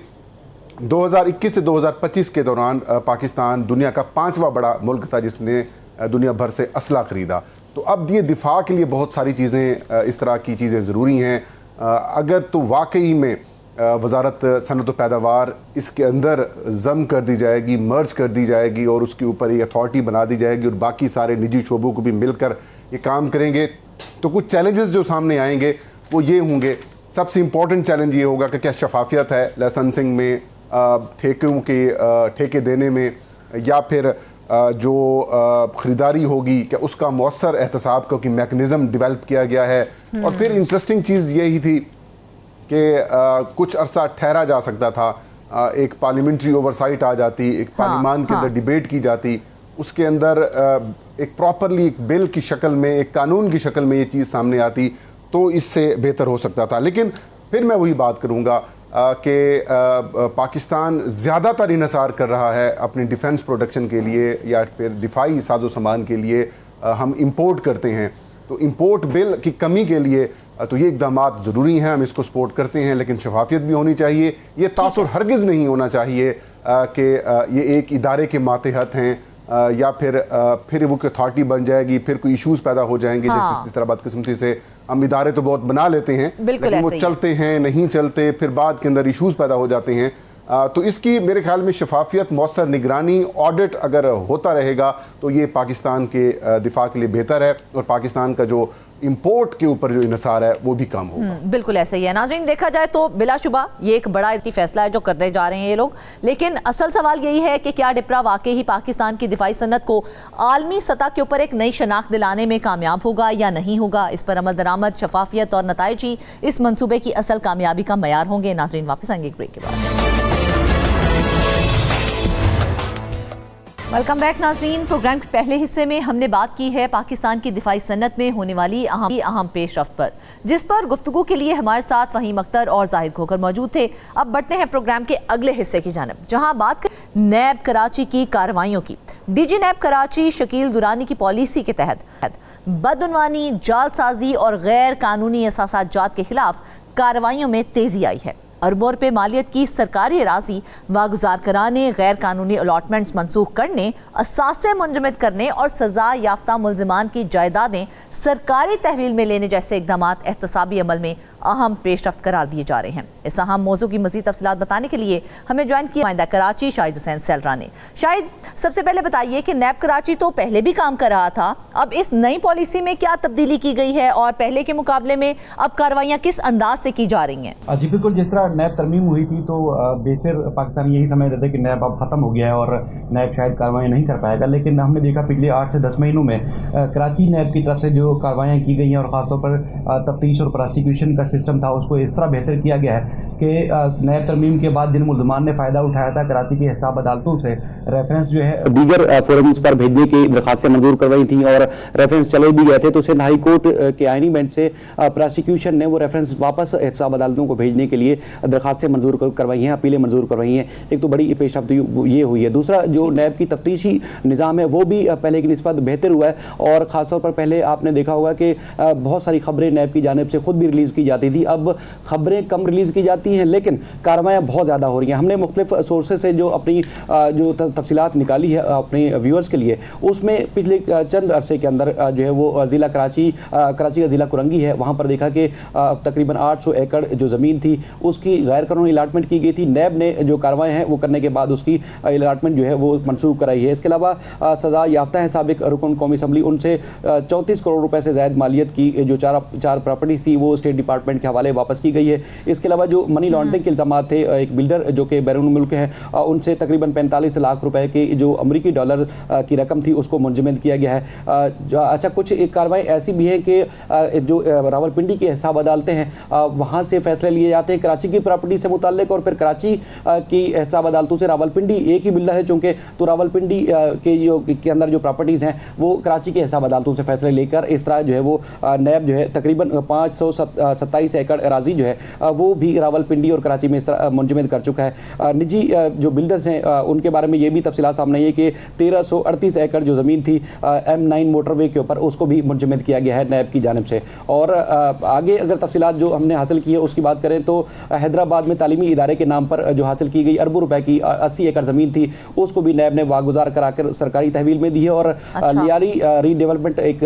2021 से 2025 के दौरान पाकिस्तान दुनिया का 5वां बड़ा मुल्क था जिसने दुनिया भर से असला ख़रीदा। तो अब ये दिफा के लिए बहुत सारी चीज़ें, इस तरह की चीज़ें ज़रूरी हैं। अगर तो वाकई में वजारत सनत व पैदावार इसके अंदर जम कर दी जाएगी, मर्ज कर दी जाएगी और उसके ऊपर एक अथॉरिटी बना दी जाएगी और बाकी सारे निजी शोबों को भी मिलकर ये काम करेंगे, तो कुछ चैलेंजेस जो सामने आएंगे वो ये होंगे। सबसे इम्पॉर्टेंट चैलेंज ये होगा कि क्या शफाफियत है लाइसेंसिंग में, ठेकों के ठेके देने में, या फिर जो ख़रीदारी होगी क्या उसका मौसर एहतसाब का कि मैकेनिज़्म डिवेल्प किया गया है। और फिर इंटरेस्टिंग चीज़ यही थी कि कुछ अरसा ठहरा जा सकता था, एक पार्लियामेंट्री ओवरसाइट आ जाती, एक पार्लियामान के अंदर डिबेट की जाती, उसके अंदर एक प्रॉपरली एक बिल की शक्ल में, एक कानून की शक्ल में ये चीज़ सामने आती तो इससे बेहतर हो सकता था। लेकिन फिर मैं वही बात करूँगा कि पाकिस्तान ज़्यादातर इन्हिसार कर रहा है अपनी डिफेंस प्रोडक्शन के लिए या फिर दिफाई साजो सामान के लिए हम इंपोर्ट करते हैं। तो इंपोर्ट बिल की कमी के लिए तो ये इकदाम ज़रूरी हैं, हम इसको सपोर्ट करते हैं, लेकिन शफाफियत भी होनी चाहिए। ये तासुर हरगिज़ नहीं होना चाहिए कि ये एक इदारे के मातहत हैं या फिर वो अथॉरिटी बन जाएगी, फिर कोई इश्यूज पैदा हो जाएंगे। हाँ। जैसे इस तरह बदकिस्मती से हम इदारे तो बहुत बना लेते हैं, बिल्कुल लेकिन वो ऐसे ही। चलते हैं नहीं चलते, फिर बाद के अंदर इश्यूज पैदा हो जाते हैं। तो इसकी मेरे ख्याल में शफाफियत, मौसर निगरानी, ऑडिट अगर होता रहेगा तो ये पाकिस्तान के दिफा के लिए बेहतर है और पाकिस्तान का जो इंपोर्ट के ऊपर जो इन्हिसार है वो भी कम होगा। बिल्कुल ऐसा ही है। नाज़रीन, देखा जाए तो बिलाशुबा ये एक बड़ा फैसला है जो करने जा रहे हैं ये लोग, लेकिन असल सवाल यही है कि क्या डिप्रा वाकई ही पाकिस्तान की दिफाई सनत को आलमी सतह के ऊपर एक नई शनाख्त दिलाने में कामयाब होगा या नहीं होगा। इस पर अमल दरामद, शफाफियत और नताइज ही इस मंसूबे की असल कामयाबी का मयार होंगे। नाज़रीन, वापस आएंगे एक ब्रेक के बाद। वेलकम बैक नाज़रीन। प्रोग्राम के पहले हिस्से में हमने बात की है पाकिस्तान की दिफाई सनत में होने वाली अहम पेशरफ्त पर, जिस पर गुफ्तगू के लिए हमारे साथ फ़हीम अख्तर और जाहिद खोखर मौजूद थे। अब बढ़ते हैं प्रोग्राम के अगले हिस्से की जानिब, जहां बात करें नैब कराची की कार्रवाइयों की। डीजी नैब कराची शकील दुरानी की पॉलिसी के तहत बदउनवानी, जालसाजी और गैर कानूनी असासाजात के खिलाफ कार्रवाइयों में तेजी आई है। अरबों रुपये मालियत की सरकारी अराजी वागुजार कराने, गैर कानूनी अलॉटमेंट्स मनसूख करने, असासे मुंजमद करने और सजा याफ्ता मुलजिमान की जायदादें सरकारी तहवील में लेने जैसे इकदाम एहतसाबी अमल में अहम पेशरफ्त करार दिए जा रहे हैं। इस अहम मौजू की मज़ीद तफसीलात बताने के लिए हमें ज्वाइन किया नुमाइंदा कराची शाहिद हुसैन सेलरा ने। शाहिद, सबसे पहले बताइए कि नैब कराची तो पहले भी काम कर रहा था, अब इस नई पॉलिसी में क्या तब्दीली की गई है और पहले के मुकाबले में अब कार्रवाइयाँ किस अंदाज से की जा रही हैं? जी बिल्कुल, जिस तरह नैब तरमीम हुई थी तो बेशतर पाकिस्तान यही समझ रहे थे कि नैब अब ख़त्म हो गया है और नैब शायद कार्रवाई नहीं कर पाएगा, लेकिन हमने देखा पिछले 8 से 10 महीनों में कराची नैब की तरफ से जो कार्रवाइयाँ की गई हैं और ख़ासतौर पर तफ्तीश और प्रोसिक्यूशन का सिस्टम था उसको इस तरह बेहतर किया गया है कि नैब तरमीम के बाद जिन मुल्ज़मान ने फ़ायदा उठाया था कराची की हिसाब अदालतों से रेफरेंस जो है दीगर फोरम्स पर भेजने की दरखास्तें मंजूर करवाई थी और रेफरेंस चले भी गए थे, तो सिंध हाई कोर्ट के आइनी बेंच से प्रोसिक्यूशन ने वो रेफरेंस वापस हिसाब अदालतों को भेजने के लिए दरखास्तें मंजूर करवाई हैं, अपीलें मंजूर करवाई हैं। एक तो बड़ी पेशरफ्त ये हुई है। दूसरा, जो नैब की तफ्तीशी निज़ाम है वो भी पहले की निस्बत बेहतर हुआ है और ख़ासतौर पर पहले आपने देखा होगा कि बहुत सारी खबरें नैब की जानिब से खुद भी रिलीज़ की जाती थी, अब खबरें कम रिलीज़ की जाती हैं लेकिन कार्रवाइयाँ बहुत ज़्यादा हो रही हैं। हमने मुख्तलिफ सोर्सेज से जो अपनी जो तफसीलात निकाली है अपने व्यूअर्स के लिए, उसमें पिछले चंद अरसे के अंदर जो है वो ज़िला कराची का ज़िला कुरंगी है, वहाँ पर देखा कि तकरीबन 800 एकड़ जो ज़मीन थी उसकी गैर कानूनी अलाटमेंट की गई थी। नैब ने जो कार्रवाई हैं वो करने के बाद उसकी अलाटमेंट जो है वो मनसूख कराई है। इसके अलावा सज़ा याफ्ता है साबिक रुकन कौमी असम्बली, उनसे 34 करोड़ रुपए से ज़ायद मालियत की जो चार प्रॉपर्टी थी वो स्टेट डिपार्टमेंट के हवाले वापस की गई है। इसके अलावा जो मनी लॉन्ड्रिंग के इल्ज़ाम थे, एक बिल्डर जो कि बैरून मुल्क हैं उनसे तकरीबन 45 लाख रुपए की जो अमरीकी डॉलर की रकम थी उसको मुंजमद किया गया है। अच्छा, कुछ एक कार्रवाई ऐसी भी है कि जो रावलपिंडी की हिसाब अदालतें हैं वहाँ से फैसले लिए जाते हैं कराची की प्रॉपर्टी से मुताल्लिक और फिर कराची की हिसाब अदालतों से रावलपिंडी एक ही बिल्डर है चूँकि, तो रावलपिंडी के अंदर जो प्रॉपर्टीज़ हैं वो कराची के हिसाब अदालतों से फैसले लेकर इस तरह जो है वो नैब जो है तकरीबन 527 एकड़ अराजी जो है वो भी रावलपिंडी और कराची में इस तरह मुंजमद कर चुका है। निजी जो बिल्डर्स हैं उनके बारे में ये भी तफसीलात सामने आई है कि 1338 एकड़ जो ज़मीन थी M9 मोटरवे के ऊपर उसको भी मुंजमद किया गया है नैब की जानिब से। और आगे अगर तफसीलात जो हमने हासिल की है उसकी बात करें तो हैदराबाद में तालीमी इदारे के नाम पर जो हासिल की गई अरबों रुपए की 80 एकड़ ज़मीन थी उसको भी नैब ने वागुजार कराकर सरकारी तहवील में दी है। और लियारी रीडेवलपमेंट एक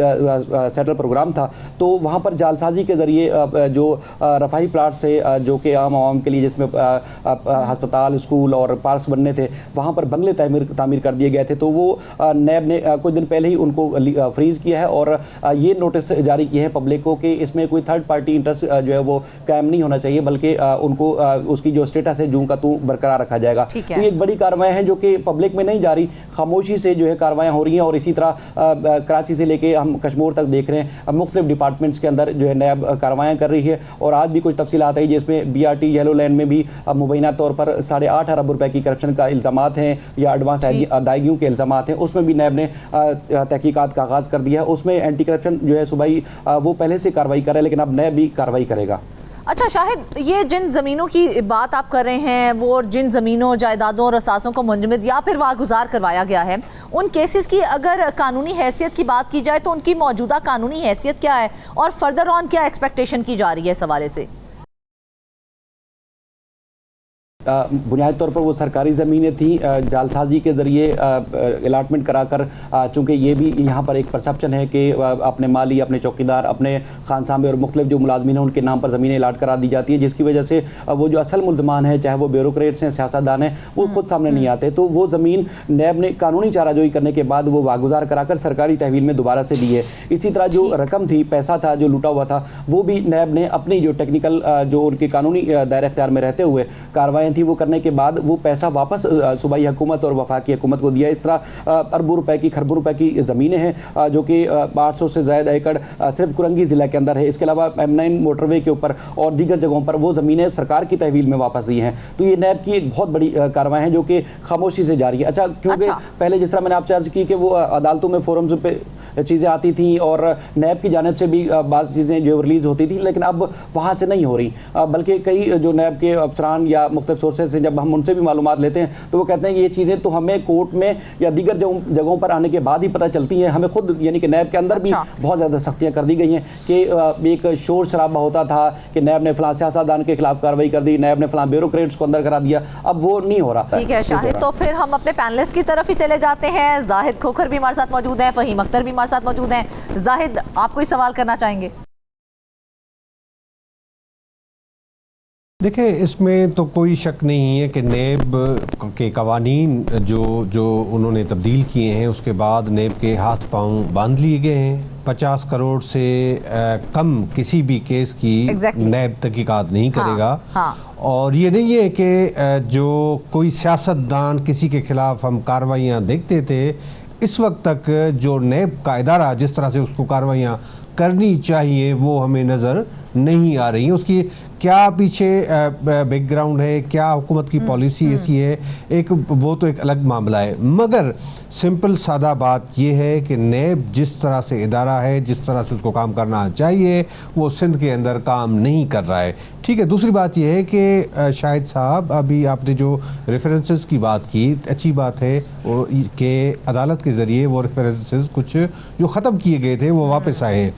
सेटल प्रोग्राम था तो वहाँ पर जालसाजी के ज़रिए जो रफाही प्लाट से जो कि आम के लिए जिसमें अस्पताल, स्कूल और पार्क्स बनने थे वहाँ पर बंगले तामीर कर दिए गए थे, तो वो नैब ने कुछ दिन पहले ही उनको फ्रीज किया है और ये नोटिस जारी किए हैं पब्लिक को कि इसमें कोई थर्ड पार्टी इंटरेस्ट जो है वो कायम नहीं होना चाहिए, बल्कि उनको उसकी जो स्टेटस है जूं का तू बरकरार रखा जाएगा। तो ये एक बड़ी कार्रवाई है जो कि पब्लिक में नहीं जा रही, खामोशी से जो है कार्रवाइयाँ हो रही हैं। और इसी तरह कराची से लेके हम कश्मीर तक देख रहे हैं मुख्तलिफ डिपार्टमेंट्स के अंदर जो है नैब कार्रवाइयाँ कर रही है। और आज भी कुछ तफसीलात आई जिसमें BRT येलो लैंड में भी मुबैना तौर पर 8.5 अरब रुपए की करप्शन का इल्ज़ामात हैं या एडवांस अदायगियों के इल्ज़ामात हैं, उसमें भी नैब ने तहकीकात का आगाज़ कर दिया है। उसमें एंटी करप्शन जो है सूबाई वो पहले से कार्रवाई कर रहा है लेकिन अब नैब भी कार्रवाई करेगा। अच्छा शाहिद, ये जिन ज़मीनों की बात आप कर रहे हैं वो जिन ज़मीनों, जायदादों और असासों को मुंजमद या फिर वागुजार करवाया गया है, उन केसेस की अगर कानूनी हैसियत की बात की जाए तो उनकी मौजूदा कानूनी हैसियत क्या है और फर्दर ऑन क्या एक्सपेक्टेशन की जा रही है इस हवाले से? बुनियादी तौर पर वो सरकारी ज़मीनें थी, जालसाजी के ज़रिए अलाटमेंट कराकर, चूँकि ये भी यहाँ पर एक परसेप्शन है कि अपने माली, अपने चौकीदार, अपने खानसामे और मुख्तलिफ जो मुलाजमीन हैं उनके नाम पर ज़मीनें अलाट करा दी जाती हैं, जिसकी वजह से वो जो असल मुल्ज़मान हैं, चाहे वो ब्यूरोक्रेट्स हैं, सियासतदान हैं, वो खुद सामने नहीं आते। तो वो ज़मीन नैब ने कानूनी चाराजोई करने के बाद वो वागुजार कराकर सरकारी तहवील में दोबारा से दी है। इसी तरह जो रकम थी, पैसा था जो लूटा हुआ था, वो भी नैब ने अपनी जो टेक्निकल जो उनके कानूनी दायरे इख्तियार में रहते हुए कार्रवाई थी वो करने के बाद वो पैसा वापस सूबाई हुकूमत और वफाकी हुकूमत को दिया। इस तरह अरबों रुपए की, खरबों रुपए की ज़मीनें हैं जो कि 800 से ज़्यादा एकड़ सिर्फ कुरंगी ज़िला के अंदर है। इसके अलावा M9 मोटरवे के ऊपर और दीगर जगहों पर वो ज़मीनें सरकार की तहवील में वापस दी हैं। तो ये नैब की एक बहुत बड़ी कार्रवाई है जो कि खामोशी से जारी है। अच्छा, क्योंकि पहले जिस तरह मैंने आपसे अर्ज की कि वो अदालतों में फोरम्स पे चीज़ें आती थी और नैब की जानिब से भी बाज़ चीज़ें जो रिलीज़ होती थी, लेकिन अब वहाँ से नहीं हो रही, बल्कि कई जो नैब के अफसरान या मुख्तलिफ सोर्सेज से जब हम उनसे भी मालूमात लेते हैं तो वो कहते हैं कि ये चीज़ें तो हमें कोर्ट में या दीगर जगहों पर आने के बाद ही पता चलती हैं। हमें खुद यानी कि नैब के अंदर भी बहुत ज़्यादा सख्तियाँ कर दी गई हैं कि एक शोर शराबा होता था कि नैब ने फलां सियासतदान के खिलाफ कार्रवाई कर दी, नैब ने फलां ब्यूरोक्रेट्स को अंदर करा दिया, अब वो नहीं हो रहा। ठीक है शाहिद, तो फिर हम अपने पैनलिस्ट की तरफ ही चले जाते हैं। जाहिद खोखर भी हमारे साथ मौजूद हैं, फ़हीम अख्तर भी हमारे साथ मौजूद हैं। जाहिद, आप कोई सवाल करना चाहेंगे? देखिए, इसमें तो कोई शक नहीं है कि नेब के कवानीन जो उन्होंने तब्दील किए हैं उसके बाद नेब के हाथ पांव बांध लिए गए हैं। 50 करोड़ से कम किसी भी केस की नेब तहकीकात नहीं करेगा। और ये नहीं है कि जो कोई सियासतदान किसी के खिलाफ हम कार्रवाइयाँ देखते थे, इस वक्त तक जो नेब का इदारा जिस तरह से उसको कार्रवाइयाँ करनी चाहिए वो हमें नज़र नहीं आ रही। उसकी क्या पीछे बैकग्राउंड है, क्या हुकूमत की पॉलिसी ऐसी है, एक वो तो एक अलग मामला है। मगर सिंपल सादा बात यह है कि नेब जिस तरह से इदारा है, जिस तरह से उसको काम करना चाहिए, वो सिंध के अंदर काम नहीं कर रहा है। ठीक है, दूसरी बात यह है कि शाहिद साहब, अभी आपने जो रेफरेंसेस की बात की, अच्छी बात है कि अदालत के ज़रिए वो रेफरेंसेस कुछ जो ख़त्म किए गए थे वो वापस आए हैं।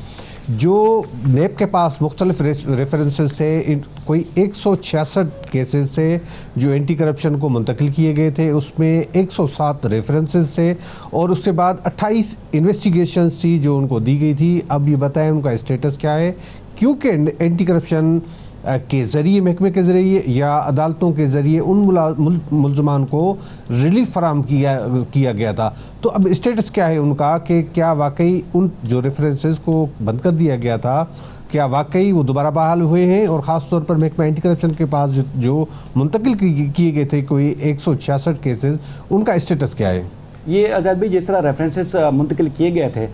जो नेब के पास मुख्तलिफ रेफरेंसेस थे, कोई 166 केसेस थे जो एंटी करप्शन को मुंतकिल किए गए थे, उसमें 107 रेफरेंसेस थे और उसके बाद 28 इन्वेस्टिगेशंस थी जो उनको दी गई थी। अब ये बताएं उनका स्टेटस क्या है, क्योंकि एंटी करप्शन के ज़रिए, महकमे के ज़रिए या अदालतों के ज़रिए उन मुल्ज़मान को रिलीफ फराम किया गया था। तो अब स्टेटस क्या है उनका कि क्या वाकई उन जो रेफरेंसेस को बंद कर दिया गया था, क्या वाकई वो दोबारा बहाल हुए हैं? और ख़ास तौर पर महकमा एंटी करप्शन के पास जो मुंतकिल किए गए थे कोई 166 केसेस, उनका स्टेटस क्या है? ये आज़ाद भाई, जिस तरह रेफरेंसेस मुंतकिल किए गए थे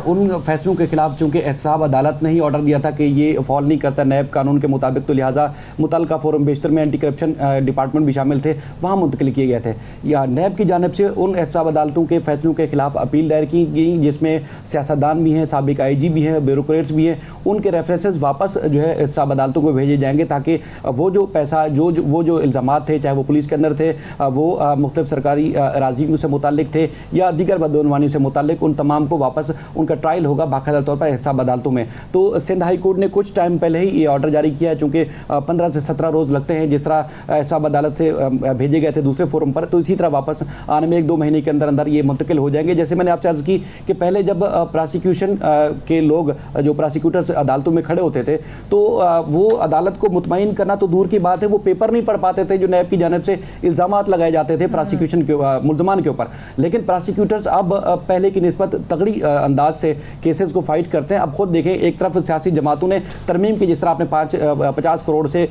उन फैसलों के खिलाफ चूँकि एहतसाब अदालत ने ही ऑर्डर दिया था कि ये फॉल नहीं करता नैब कानून के मुताबिक, तो लिहाजा मुतल्लिका फोरम बेशतर में एंटी करप्शन डिपार्टमेंट भी शामिल थे, वहाँ मुंतकिल किए गए थे। या नैब की जानिब से उन एहतसाब अदालतों के फैसलों के खिलाफ अपील दायर की गई जिसमें सियासतदान भी हैं, साबिक IG भी हैं, ब्यूरोक्रेट्स भी हैं, उनके रेफरेंसेस वापस जो है एहतसाब अदालतों को भेजे जाएंगे ताकि वो जो पैसा वो जो इल्ज़ामात थे, चाहे वो पुलिस के अंदर थे, वो मुख्तलिफ सरकारी अराज़ियों से मुताल्लिक थे या दीगर बदनवानी से मुताल्लिक, उन तमाम को वापस उनका ट्रायल होगा बाकायदा तौर पर एहतसाब अदालतों में। तो सिंध हाई कोर्ट ने कुछ टाइम पहले ही ये ऑर्डर जारी किया है, चूँकि 15 से 17 रोज़ लगते हैं जिस तरह एहतसाब अदालत से भेजे गए थे दूसरे फोरम पर, तो इसी तरह वापस आने में 1-2 महीने के अंदर अंदर ये मुंतकिल हो जाएंगे। जैसे मैंने आपसे अर्ज़ की कि पहले जब प्रोसिक्यूशन के लोग, जो प्रोसिक्यूटर्स अदालतों में खड़े होते थे, तो वो अदालत को मुतमईन करना तो दूर की बात है, वो पेपर नहीं पढ़ पाते थे जो नैब की जानिब से इल्ज़ामात लगाए जाते थे प्रोसिक्यूशन के मुल्ज़मान के ऊपर। लेकिन प्रोसिक्यूटर्स अब पहले की निस्बत तगड़ी अंदाज से केसेस को फाइट करते हैं। अब खुद देखें, एक तरफ सियासी जमातों ने तरमीम की, जिस तरह आपने 50 करोड़ से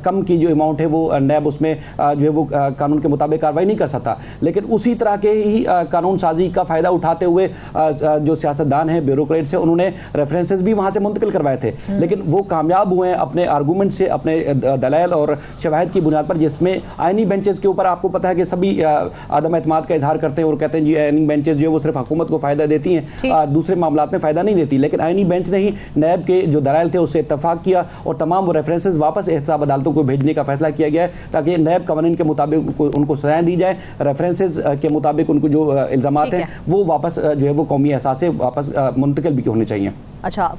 कम की जो अमाउंट है वो नैब उसमें जो है वो कानून के मुताबिक कार्रवाई नहीं कर सकता, लेकिन उसी तरह के ही कानून साजी का फ़ायदा उठाते हुए जो सियासतदान हैं, ब्यूरोक्रेट्स हैं, उन्होंने रेफरेंसेस भी वहाँ से मुंतकिल करवाए थे, लेकिन वो कामयाब हुए हैं अपने आर्गूमेंट से, अपने दलाइल और शवाहिद की बुनियाद पर, जिसमें आइनी बेंचेस के ऊपर आपको पता है कि सभी आदम एतमाद का इजहार करते हैं और कहते हैं जी आइनी बेंचेस जो है वो सिर्फ हुकूमत को फ़ायदा देती हैं, दूसरे मामलात में फ़ायदा नहीं देती। लेकिन आइनी बेंच ने ही नैब के जो दलाइल थे उससे इत्तफाक किया और तमाम वो रेफरेंसेस वापस एहतसाब अदालतों को भेजने का फैसला किया गया है ताकि नैब कानून के मुताबिक उनको सजाएं दी जाए, रेफरेंसेस के मुताबिक उनको जो इल्ज़ामात हैं वो वापस जो है वो कौमी एहसास से वापस मुंतकिल भी होने चाहिए। अच्छा,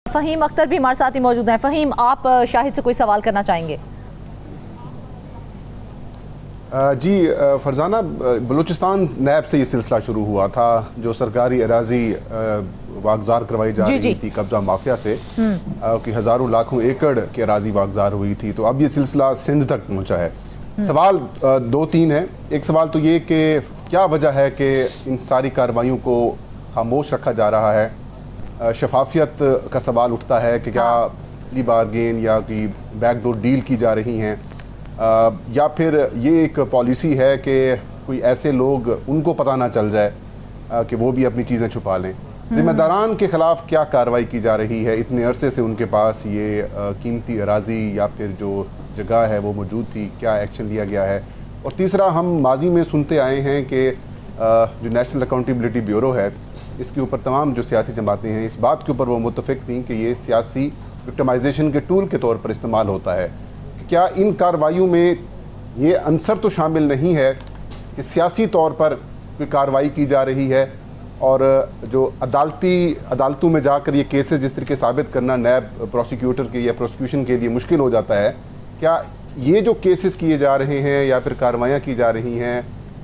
फ़हीम अख्तर भी हमारे साथ ही मौजूद हैं। फ़हीम, आप शाहिद से कोई सवाल करना चाहेंगे? जी फरजाना, बलूचिस्तान नैब से ये सिलसिला शुरू हुआ था, जो सरकारी अराजी वागजार करवाई जा रही थी कब्जा माफिया से, कि हज़ारों लाखों एकड़ की अराजी वागजार हुई थी। तो अब ये सिलसिला सिंध तक पहुंचा है। सवाल दो तीन है। एक सवाल तो ये कि क्या वजह है कि इन सारी कार्रवाइयों को खामोश रखा जा रहा है। शफाफियत का सवाल उठता है कि क्या प्ली बारगेन या कि बैकडोर डील की जा रही हैं, या फिर ये एक पॉलिसी है कि कोई ऐसे लोग उनको पता ना चल जाए कि वो भी अपनी चीज़ें छुपा लें। जिम्मेदारान के खिलाफ क्या कार्रवाई की जा रही है? इतने अरसे से उनके पास ये कीमती अराजी या फिर जो जगह है वो मौजूद थी, क्या एक्शन लिया गया है? और तीसरा, हम माजी में सुनते आए हैं कि जो नेशनल अकाउंटेबिलिटी ब्यूरो है, इसके ऊपर तमाम जो सियासी जमातें हैं इस बात के ऊपर वो मुत्तफिक थी कि ये सियासी विक्टिमाइजेशन के टूल के तौर पर इस्तेमाल होता है। क्या इन कार्रवाइयों में ये अंसर तो शामिल नहीं है कि सियासी तौर पर कोई कार्रवाई की जा रही है, और जो अदालतों में जाकर ये केसेस जिस तरीके साबित करना नैब प्रोसिक्यूटर के या प्रोसिक्यूशन के लिए मुश्किल हो जाता है, क्या ये जो केसेस किए जा रहे हैं या फिर कार्रवाइयाँ की जा रही हैं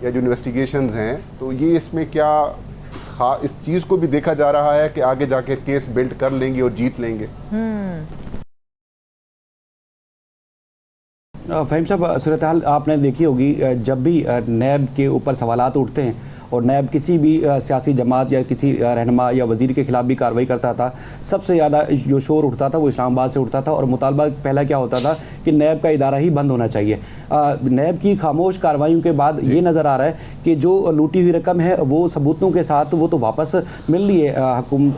या जो इन्वेस्टिगेशंस हैं, तो ये इसमें क्या इस चीज़ को भी देखा जा रहा है कि आगे जाके केस बिल्ड कर लेंगे और जीत लेंगे? फहीम साहब, सूरत हाल आपने देखी होगी, जब भी नैब के ऊपर सवालात उठते हैं और नैब किसी भी सियासी जमात या किसी रहनुमा या वजीर के खिलाफ भी कार्रवाई करता था, सबसे ज़्यादा जो शोर उठता था वो इस्लामाबाद से उठता था, और मुतालबा पहला क्या होता था कि नैब का इदारा ही बंद होना चाहिए। नैब की खामोश कार्रवाइयों के बाद ये नज़र आ रहा है कि जो लूटी हुई रकम है वो सबूतों के साथ वो तो वापस मिल रही है,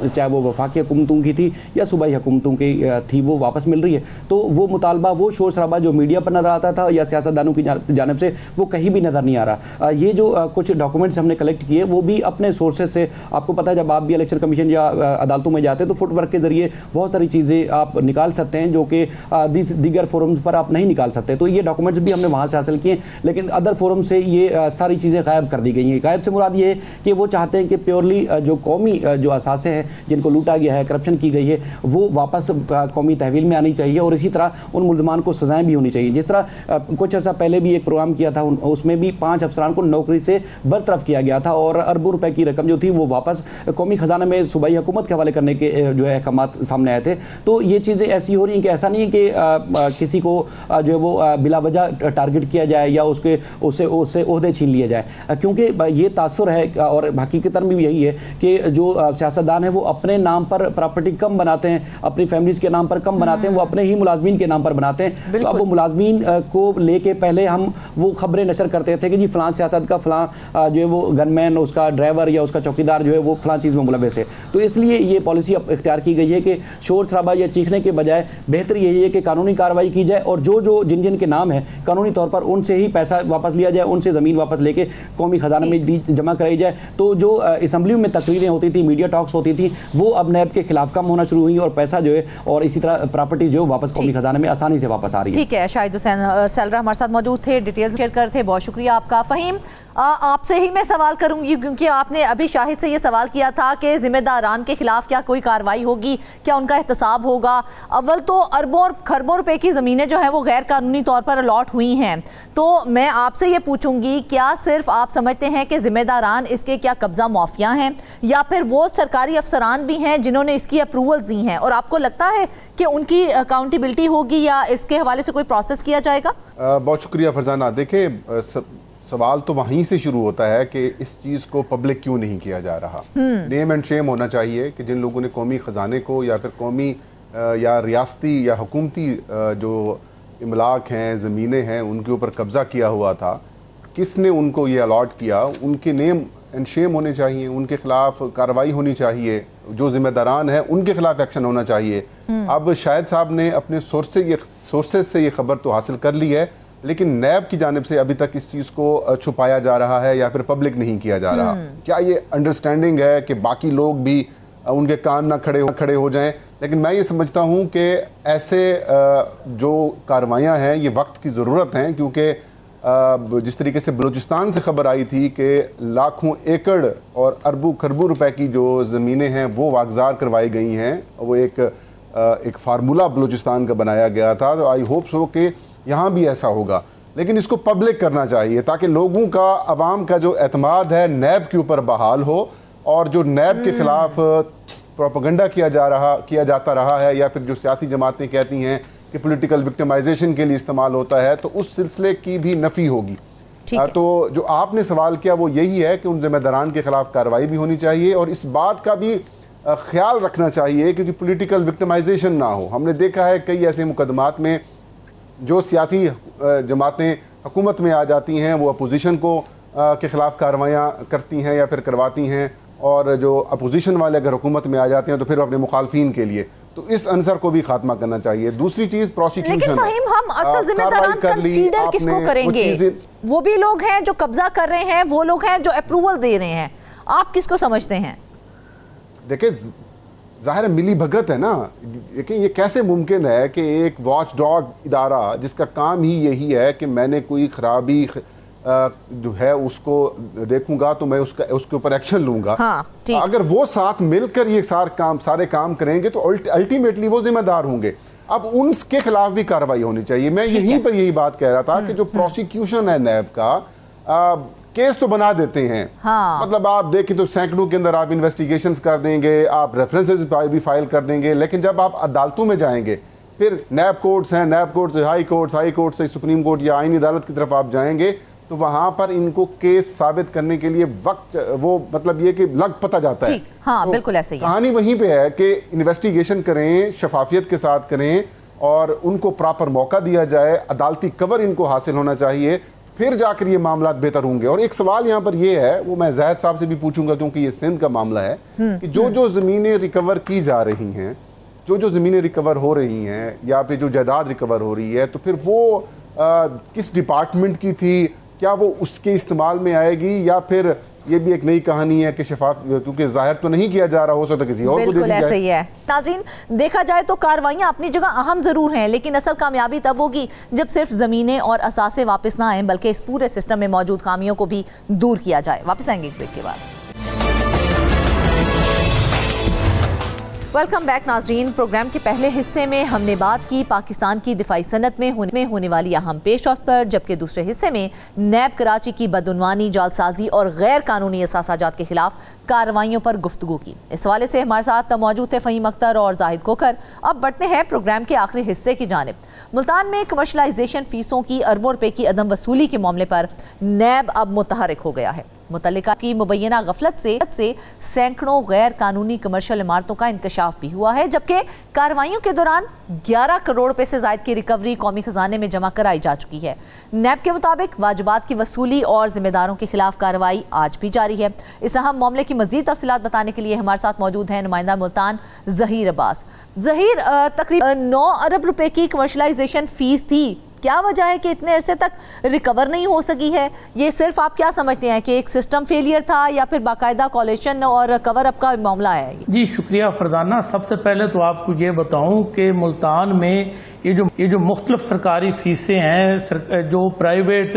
चाहे वो वफाकी हुकूमतों की थी या सूबाई हुकूमतों की थी, वो वापस मिल रही है। तो वो मुतालबा, वो शोर शराबा जो मीडिया पर नजर आता था या सियासतदानों की जानिब से, वो कहीं भी नज़र नहीं आ रहा। ये जो कुछ डॉक्यूमेंट्स हमने कलेक्ट किए वो भी अपने सोर्सेज से, आपको पता है जब आप भी इलेक्शन कमीशन या अदालतों में जाते हैं तो फुटवर्क के जरिए बहुत सारी चीज़ें आप निकाल सकते हैं जो कि दीगर फोरम्स पर आप नहीं निकाल सकते। तो ये डॉक्यूमेंट्स भी हमने वहाँ से हासिल किए, लेकिन अदर फोरम से ये सारी चीज़ें गायब कर दी गई हैं। गायब से मुराद ये है कि वो चाहते हैं कि प्योरली जो कौमी जो असासे हैं जिनको लूटा गया है, करप्शन की गई है, वो वापस कौमी तहवील में आनी चाहिए, और इसी तरह उन मुल्ज़मान को सजाएं भी होनी चाहिए। जिस तरह कुछ अर्सा पहले भी एक प्रोग्राम किया था, उसमें भी 5 अफसरान को नौकरी से बरतरफ किया गया था और अरबों रुपए की रकम जो थी वो वापस कौमी खजाना में सूबाई हुकूमत के हवाले करने के जो है अहकामात सामने आए थे। तो ये चीज़ें ऐसी हो रही हैं कि ऐसा नहीं है कि किसी को जो है वो बिला वजह टारगेट किया जाए या उससे ओहदे छीन लिए जाए, क्योंकि ये तासुर है और हकीकतन भी यही है कि जो सियासतदान है वो अपने नाम पर प्रॉपर्टी कम बनाते हैं, अपनी फैमिलीज के नाम पर कम बनाते हैं, वो अपने ही मुलाजमीन के नाम पर बनाते हैं। तो अब वो मुलाजमीन को लेके पहले हम वो खबरें नशर करते थे कि जी फलां सियासत का फलां जो है वो गनमैन, उसका ड्राइवर या उसका चौकीदार जो है वो फलां चीज़ में मुलव्वस है। तो इसलिए ये पॉलिसी इख्तियार की गई है कि शोर शराबा या चीखने के बजाय बेहतर यही है कि कानूनी कार्रवाई की जाए, और जो जिन के नाम है कानूनी तौर पर उनसे ही पैसा वापस लिया जाए, उनसे ज़मीन वापस लेके कौमी खजाना में जमा कराई जाए। तो जो असम्बली में तकरीरें होती थी, मीडिया टॉक्स होती थी, वो अब नैब के खिलाफ कम होना शुरू हुई और पैसा जो है और इसी तरह प्रॉपर्टी जो वापस कौमी खजाना में आसानी से वापस आ रही है। ठीक है, शाहिद हुसैन सलरा हमारे साथ मौजूद थे, डिटेल्स शेयर कर थे, बहुत शुक्रिया आपका। फहीम, आपसे ही मैं सवाल करूंगी क्योंकि आपने अभी शाहिद से ये सवाल किया था कि जिम्मेदारान के खिलाफ क्या कोई कार्रवाई होगी, क्या उनका एहतसाब होगा। अव्वल तो अरबों और खरबों रुपए की ज़मीनें जो हैं वो गैर कानूनी तौर पर अलॉट हुई हैं, तो मैं आपसे ये पूछूंगी क्या सिर्फ आप समझते हैं कि जिम्मेदारान इसके क्या कब्जा माफिया हैं, या फिर वो सरकारी अफसरान भी हैं जिन्होंने इसकी अप्रूवल दी हैं, और आपको लगता है कि उनकी अकाउंटेबिलिटी होगी या इसके हवाले से कोई प्रोसेस किया जाएगा? बहुत शुक्रिया फरजाना। देखिए, सवाल तो वहीं से शुरू होता है कि इस चीज़ को पब्लिक क्यों नहीं किया जा रहा। नेम एंड शेम होना चाहिए कि जिन लोगों ने कौमी ख़जाने को या फिर कौमी या रियासती या हुकूमती जो इमलाक हैं, ज़मीनें हैं, उनके ऊपर कब्ज़ा किया हुआ था, किसने उनको ये अलॉट किया, उनके नेम एंड शेम होने चाहिए, उनके खिलाफ कार्रवाई होनी चाहिए, जो जिम्मेदारान हैं उनके खिलाफ एक्शन होना चाहिए। अब शाहिद साहब ने अपने सोर्सेज से ये खबर तो हासिल कर ली है, लेकिन नैब की जानिब से अभी तक इस चीज़ को छुपाया जा रहा है या फिर पब्लिक नहीं किया जा रहा। क्या ये अंडरस्टैंडिंग है कि बाकी लोग भी उनके कान ना खड़े हो जाएं? लेकिन मैं ये समझता हूँ कि ऐसे जो कार्रवाइयाँ हैं ये वक्त की ज़रूरत हैं, क्योंकि जिस तरीके से बलूचिस्तान से खबर आई थी कि लाखों एकड़ और अरबों खरबों रुपए की जो ज़मीनें हैं वो वागजार करवाई गई हैं, वो एक फार्मूला बलूचिस्तान का बनाया गया था। तो आई होप सो कि यहाँ भी ऐसा होगा। लेकिन इसको पब्लिक करना चाहिए ताकि लोगों का, आवाम का जो एतमाद है नैब के ऊपर बहाल हो, और जो नैब के खिलाफ प्रोपेगेंडा किया जाता रहा है, या फिर जो सियासी जमातें कहती हैं कि पॉलिटिकल विक्टिमाइजेशन के लिए इस्तेमाल होता है, तो उस सिलसिले की भी नफी होगी। तो जो आपने सवाल किया वो यही है कि उन जिम्मेदारान के खिलाफ कार्रवाई भी होनी चाहिए, और इस बात का भी ख्याल रखना चाहिए कि पॉलिटिकल विक्टिमाइजेशन ना हो। हमने देखा है कई ऐसे मुकदमात में जो सियासी जमातें हुकूमत में आ जाती हैं, वो अपोजिशन को के खिलाफ कार्रवाइयाँ करती हैं या फिर करवाती हैं, और जो अपोजिशन वाले अगर हुकूमत में आ जाते हैं तो फिर अपने मुखालफिन के लिए, तो इस अंसर को भी खात्मा करना चाहिए। दूसरी चीज प्रोसिक्यूशन। लेकिन फहीम, हम असल जिम्मेदारान कंसीडर किसको करेंगे? वो भी लोग हैं जो कब्जा कर रहे हैं, वो लोग हैं जो अप्रूवल दे रहे हैं, आप किसको समझते हैं? देखिए, जाहिर है मिली भगत है ना। देखिए, ये कैसे मुमकिन है कि एक वॉच डॉग इदारा जिसका काम ही यही है कि मैंने कोई खराबी जो है उसको देखूंगा तो मैं उसके ऊपर एक्शन लूंगा, अगर वो साथ मिलकर ये सारे काम करेंगे तो अल्टीमेटली वो जिम्मेदार होंगे। अब उनके खिलाफ भी कार्रवाई होनी चाहिए। मैं यहीं पर यही बात कह रहा था कि जो प्रोसिक्यूशन है नैब का, केस तो बना देते हैं, मतलब आप देखें तो सैकड़ों के अंदर आप इन्वेस्टिगेशंस कर देंगे, आप रेफरेंसेस भी फाइल कर देंगे, लेकिन जब आप अदालतों में जाएंगे, फिर नैब कोर्ट्स हैं, नैब कोर्ट से हाई कोर्ट से सुप्रीम कोर्ट या आईनी अदालत की तरफ आप जाएंगे, तो वहां पर इनको केस साबित करने के लिए वक्त, वो मतलब ये कि लग पता जाता है। तो बिल्कुल ऐसे ही कहानी वहीं पे है कि इन्वेस्टिगेशन करें, शफाफियत के साथ करें, और उनको प्रॉपर मौका दिया जाए, अदालती कवर इनको हासिल होना चाहिए, फिर जाकर ये मामला बेहतर होंगे। और एक सवाल यहाँ पर ये है, वो मैं जाहिद साहब से भी पूछूंगा क्योंकि ये सिंध का मामला है, कि जो ज़मीनें रिकवर की जा रही हैं, जो ज़मीनें रिकवर हो रही हैं, या फिर जो जायदाद रिकवर हो रही है, तो फिर वो किस डिपार्टमेंट की थी, क्या वो उसके इस्तेमाल में आएगी, या फिर ये भी एक नई कहानी है कि शफाफ, क्योंकि जाहिर तो नहीं किया जा रहा, हो सकता किसी और को दे दी जाए। ऐसा ही है। नाज़रीन, देखा जाए तो कार्रवाइयां अपनी जगह अहम जरूर हैं, लेकिन असल कामयाबी तब होगी जब सिर्फ जमीनें और असासे वापस ना आए, बल्कि इस पूरे सिस्टम में मौजूद खामियों को भी दूर किया जाए। वापस आएंगे एक ब्रेक के बाद। वेलकम बैक नाजरीन। प्रोग्राम के पहले हिस्से में हमने बात की पाकिस्तान की दिफाई सनत में होने वाली अहम पेशरफ्त पर, जबकि दूसरे हिस्से में नैब कराची की बदउनवानी, जालसाजी और गैर कानूनी असासाजात के खिलाफ कार्रवाइयों पर गुफ्तगू की। इस हवाले से हमारे साथ मौजूद थे फ़हीम अख्तर और जाहिद खोखर। अब बढ़ते हैं प्रोग्राम के आखिरी हिस्से की जानिब। मुल्तान में कमर्शलाइजेशन फीसों की अरबों रुपए की अदम वसूली के मामले पर नैब अब मुतहरिक हो गया है। मुतल्लिका की मुबैना गफलत से सैकड़ों गैर कानूनी कमर्शियल इमारतों का इंकशाफ भी हुआ है, जबकि कार्रवाइयों के दौरान 11 करोड़ रुपए से ज़ायद की रिकवरी कौमी खजाने में जमा कराई जा चुकी है। नैब के मुताबिक वाजिबात की वसूली और जिम्मेदारों के खिलाफ कार्रवाई आज भी जारी है। इस अहम मामले की मजीद तफसीलात बताने के लिए हमारे साथ मौजूद हैं नुमाइंदा मुल्तान ज़हीर अब्बास। ज़हीर, तकरीबन 9 अरब रुपए की कमर्शलाइजेशन फीस थी, क्या वजह है कि इतने अरसे तक रिकवर नहीं हो सकी है? ये सिर्फ आप क्या समझते हैं कि एक सिस्टम फेलियर था, या फिर बाकायदा कॉलेशन और कवर अप का मामला है? जी शुक्रिया फरजाना। सबसे पहले तो आपको ये बताऊं कि मुल्तान में ये जो मुख्तलिफ सरकारी फीसें हैं जो प्राइवेट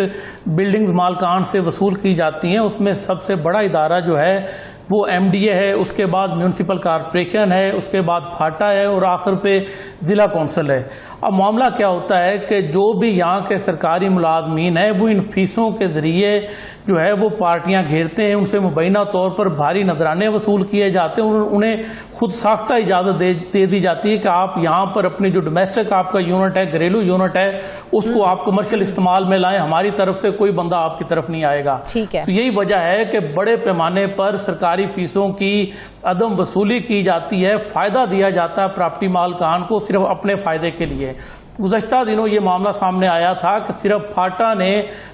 बिल्डिंग्स मालकान से वसूल की जाती हैं, उसमें सबसे बड़ा इदारा जो है वो MDA है, उसके बाद म्यूनसिपल कॉरपोरेशन है, उसके बाद फाटा है, और आखिर पे ज़िला कौंसिल है। अब मामला क्या होता है कि जो भी यहाँ के सरकारी मुलाजमीन है वो इन फीसों के ज़रिए जो है वो पार्टियाँ घेरते हैं, उनसे मुबैना तौर पर भारी नजराने वसूल किए जाते हैं, उन्हें खुद साख्ता इजाज़त दे दी जाती है कि आप यहाँ पर अपनी जो डोमेस्टिक आपका यूनिट है, घरेलू यूनिट है, उसको आप कमर्शियल इस्तेमाल में लाएं, हमारी तरफ से कोई बंदा आपकी तरफ नहीं आएगा। ठीक है। तो यही वजह है कि बड़े पैमाने पर सरकारी फीसों की अदम वसूली की जाती है, फायदा दिया जाता है प्रॉपर्टी मालकान को सिर्फ अपने फायदे के लिए। गुज़श्ता दिनों ये मामला सामने आया था कि सिर्फ फाटा ने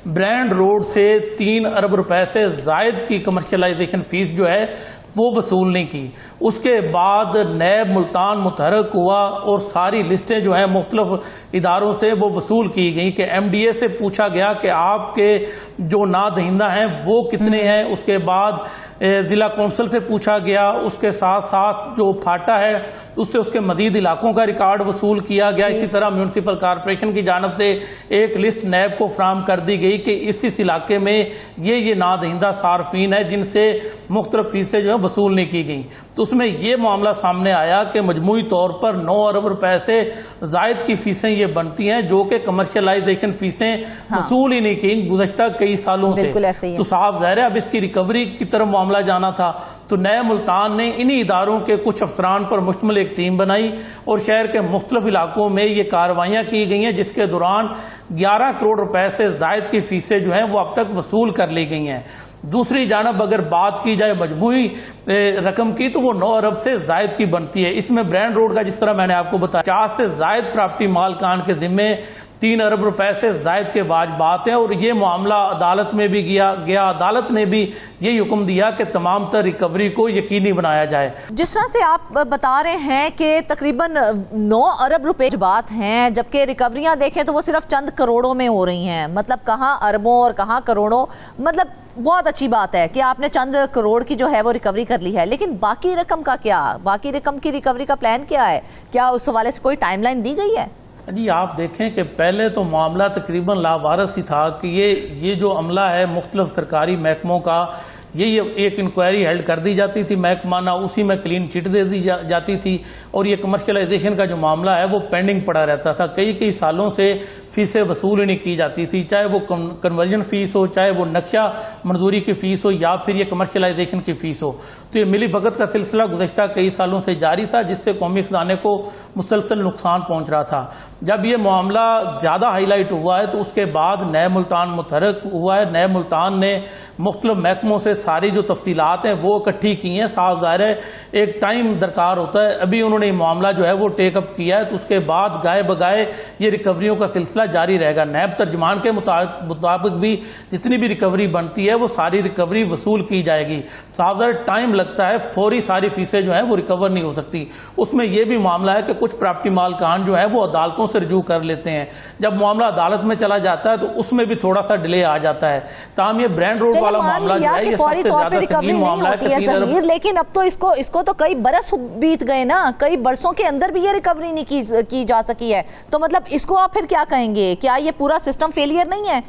ब्रांड रोड से 3 अरब रुपए से जायद की कमर्शलाइजेशन फीस जो है वो वसूल नहीं की। उसके बाद नैब मुल्तान मुतहरक हुआ और सारी लिस्टें जो हैं मुख्तलिफ इदारों से वो वसूल की गई कि MDA से पूछा गया कि आपके जो नादहिंदा हैं वो कितने हैं, उसके बाद ज़िला कौंसिल से पूछा गया, उसके साथ साथ जो फाटा है उससे उसके मजीद इलाकों का रिकॉर्ड वसूल किया गया। इसी तरह म्यूनसिपल कॉरपोरेशन की जानब से एक लिस्ट नैब को फ्राहम कर दी गई कि इस इलाके में ये नादहिंदा सार्फिन है जिनसे मुख्तलिफ फीसें जो है वसूल नहीं की गई। तो उसमें ये मामला सामने आया कि मजमूई तौर पर 9 अरब रुपए से जायद की फीसें ये बनती हैं जो कि कमर्शलाइजेशन फीसें वसूल ही नहीं की गुज़श्ता कई सालों से। तो साहब ज़ाहिर है अब इसकी रिकवरी की तरफ मामला जाना था। तो नए मुल्तान ने इन्हीं इदारों के कुछ अफसरान पर मुश्तमिल एक टीम बनाई और शहर के मुख्तलिफ इलाकों में ये कार्रवाइयाँ की गई हैं, जिसके दौरान 11 करोड़ रुपए से जायद की फीसें जो हैं वो अब तक वसूल कर ली गई हैं। दूसरी जानब अगर बात की जाए मजमूई रकम की तो वो 9 अरब से जायद की बनती है। इसमें ब्रांड रोड का जिस तरह मैंने आपको बताया 50 से जायद प्रॉपर्टी मालकान के जिम्मे 3 अरब रुपए से जायद के वाजबात हैं और ये मामला अदालत में भी गया। अदालत ने भी यही हुक्म दिया कि तमाम तर रिकवरी को यकीनी बनाया जाए। जिस तरह से आप बता रहे हैं कि तकरीबन 9 अरब रुपए बात हैं, जबकि रिकवरियां देखें तो वो सिर्फ चंद करोड़ों में हो रही हैं। मतलब कहाँ अरबों और कहाँ करोड़ों। मतलब बहुत अच्छी बात है कि आपने चंद करोड़ की जो है वो रिकवरी कर ली है, लेकिन बाकी रकम का क्या? बाकी रकम की रिकवरी का प्लान क्या है? क्या उस हवाले से कोई टाइमलाइन दी गई है? जी आप देखें कि पहले तो मामला तकरीबन लावारस ही था कि ये जो अमला है मुख्तलिफ सरकारी महकमों का, ये एक इंक्वायरी हेल्ड कर दी जाती थी महकमाना, उसी में क्लीन चिट दे दी जाती थी और ये कमर्शलाइजेशन का जो मामला है वो पेंडिंग पड़ा रहता था। कई सालों से फीसें वसूल नहीं की जाती थी, चाहे वो कन्वर्जन फ़ीस हो, चाहे वो नक्शा मंजूरी की फ़ीस हो या फिर ये कमर्शलाइजेशन की फ़ीस हो। तो ये मिली भगत का सिलसिला गुज़श्ता कई सालों से जारी था, जिससे कौमी ख़जाने को मुसलसल नुकसान पहुँच रहा था। जब ये मामला ज़्यादा हाईलाइट हुआ है तो उसके बाद नए मुल्तान मुतहरक हुआ है। नए मुल्तान ने मुख्तलिफ महकमों से सारी जो तफसीलात हैं वो इकट्ठी की हैं। साफ ज़ाहिर है एक टाइम दरकार होता है, अभी उन्होंने ये मामला जो है वो टेकअप किया है, तो उसके बाद गाए बगाए ये रिकवरियों का सिलसिला जारी रहेगा। नैब तर्जुमान के मुताबिक भी जितनी भी रिकवरी बनती है वो सारी रिकवरी वसूल की जाएगी। साफ ज़ाहिर टाइम लगता है, फौरी सारी फीसें जो है वो रिकवर नहीं हो सकती। उसमें यह भी मामला है कि कुछ प्रॉपर्टी मालकान जो है वो अदालतों से रजू कर लेते हैं। जब मामला अदालत में चला जाता है तो उसमें भी थोड़ा सा डिले आ जाता है। ताहम ये ब्रांड रोड वाला मामला जो है ये सबसे ज्यादा संगीन मामला है। लेकिन अब तो इसको तो कई बरस बीत गए ना, कई बरसों के अंदर भी ये रिकवरी नहीं की जा सकी है। तो मतलब इसको आप फिर क्या कहेंगे? क्या ये पूरा सिस्टम फेलियर नहीं है?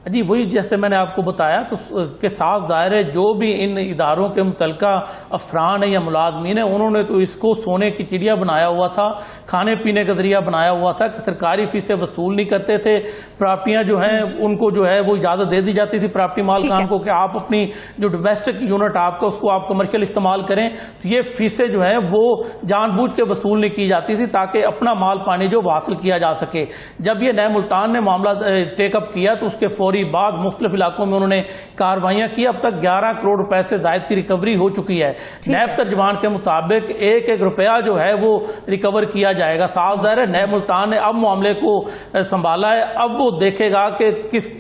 जी वही जैसे मैंने आपको बताया तो के साफ ज़ाहिर है जो भी इन इदारों के मुतल्लिका अफसरान है या मुलाजमीन है उन्होंने तो इसको सोने की चिड़िया बनाया हुआ था, खाने पीने का जरिया बनाया हुआ था कि सरकारी फीसें वसूल नहीं करते थे। प्रॉपर्टियाँ जो हैं उनको जो है वो इजाज़त दे दी जाती थी प्रॉपर्टी मालकान को कि आप अपनी जो डोमेस्टिक यूनिट आपका उसको आप कमर्शियल इस्तेमाल करें। तो ये फीसें जो हैं वो जानबूझ के वसूल नहीं की जाती थी ताकि अपना माल पानी जो हासिल किया जा सके। जब ये नए मुल्तान ने मामला टेकअप किया तो उसके बाद मुख्तलिफ इलाकों में उन्होंने कार्रवाइयां की। अब तक 11 करोड़ रुपए से जायद की रिकवरी हो चुकी है। नैब तर्जुमान के मुताबिक एक रुपया जो है वो रिकवर किया जाएगा। साफ ज़ाहिर है नए मुल्तान ने अब मामले को संभाला है। अब वो देखेगा कि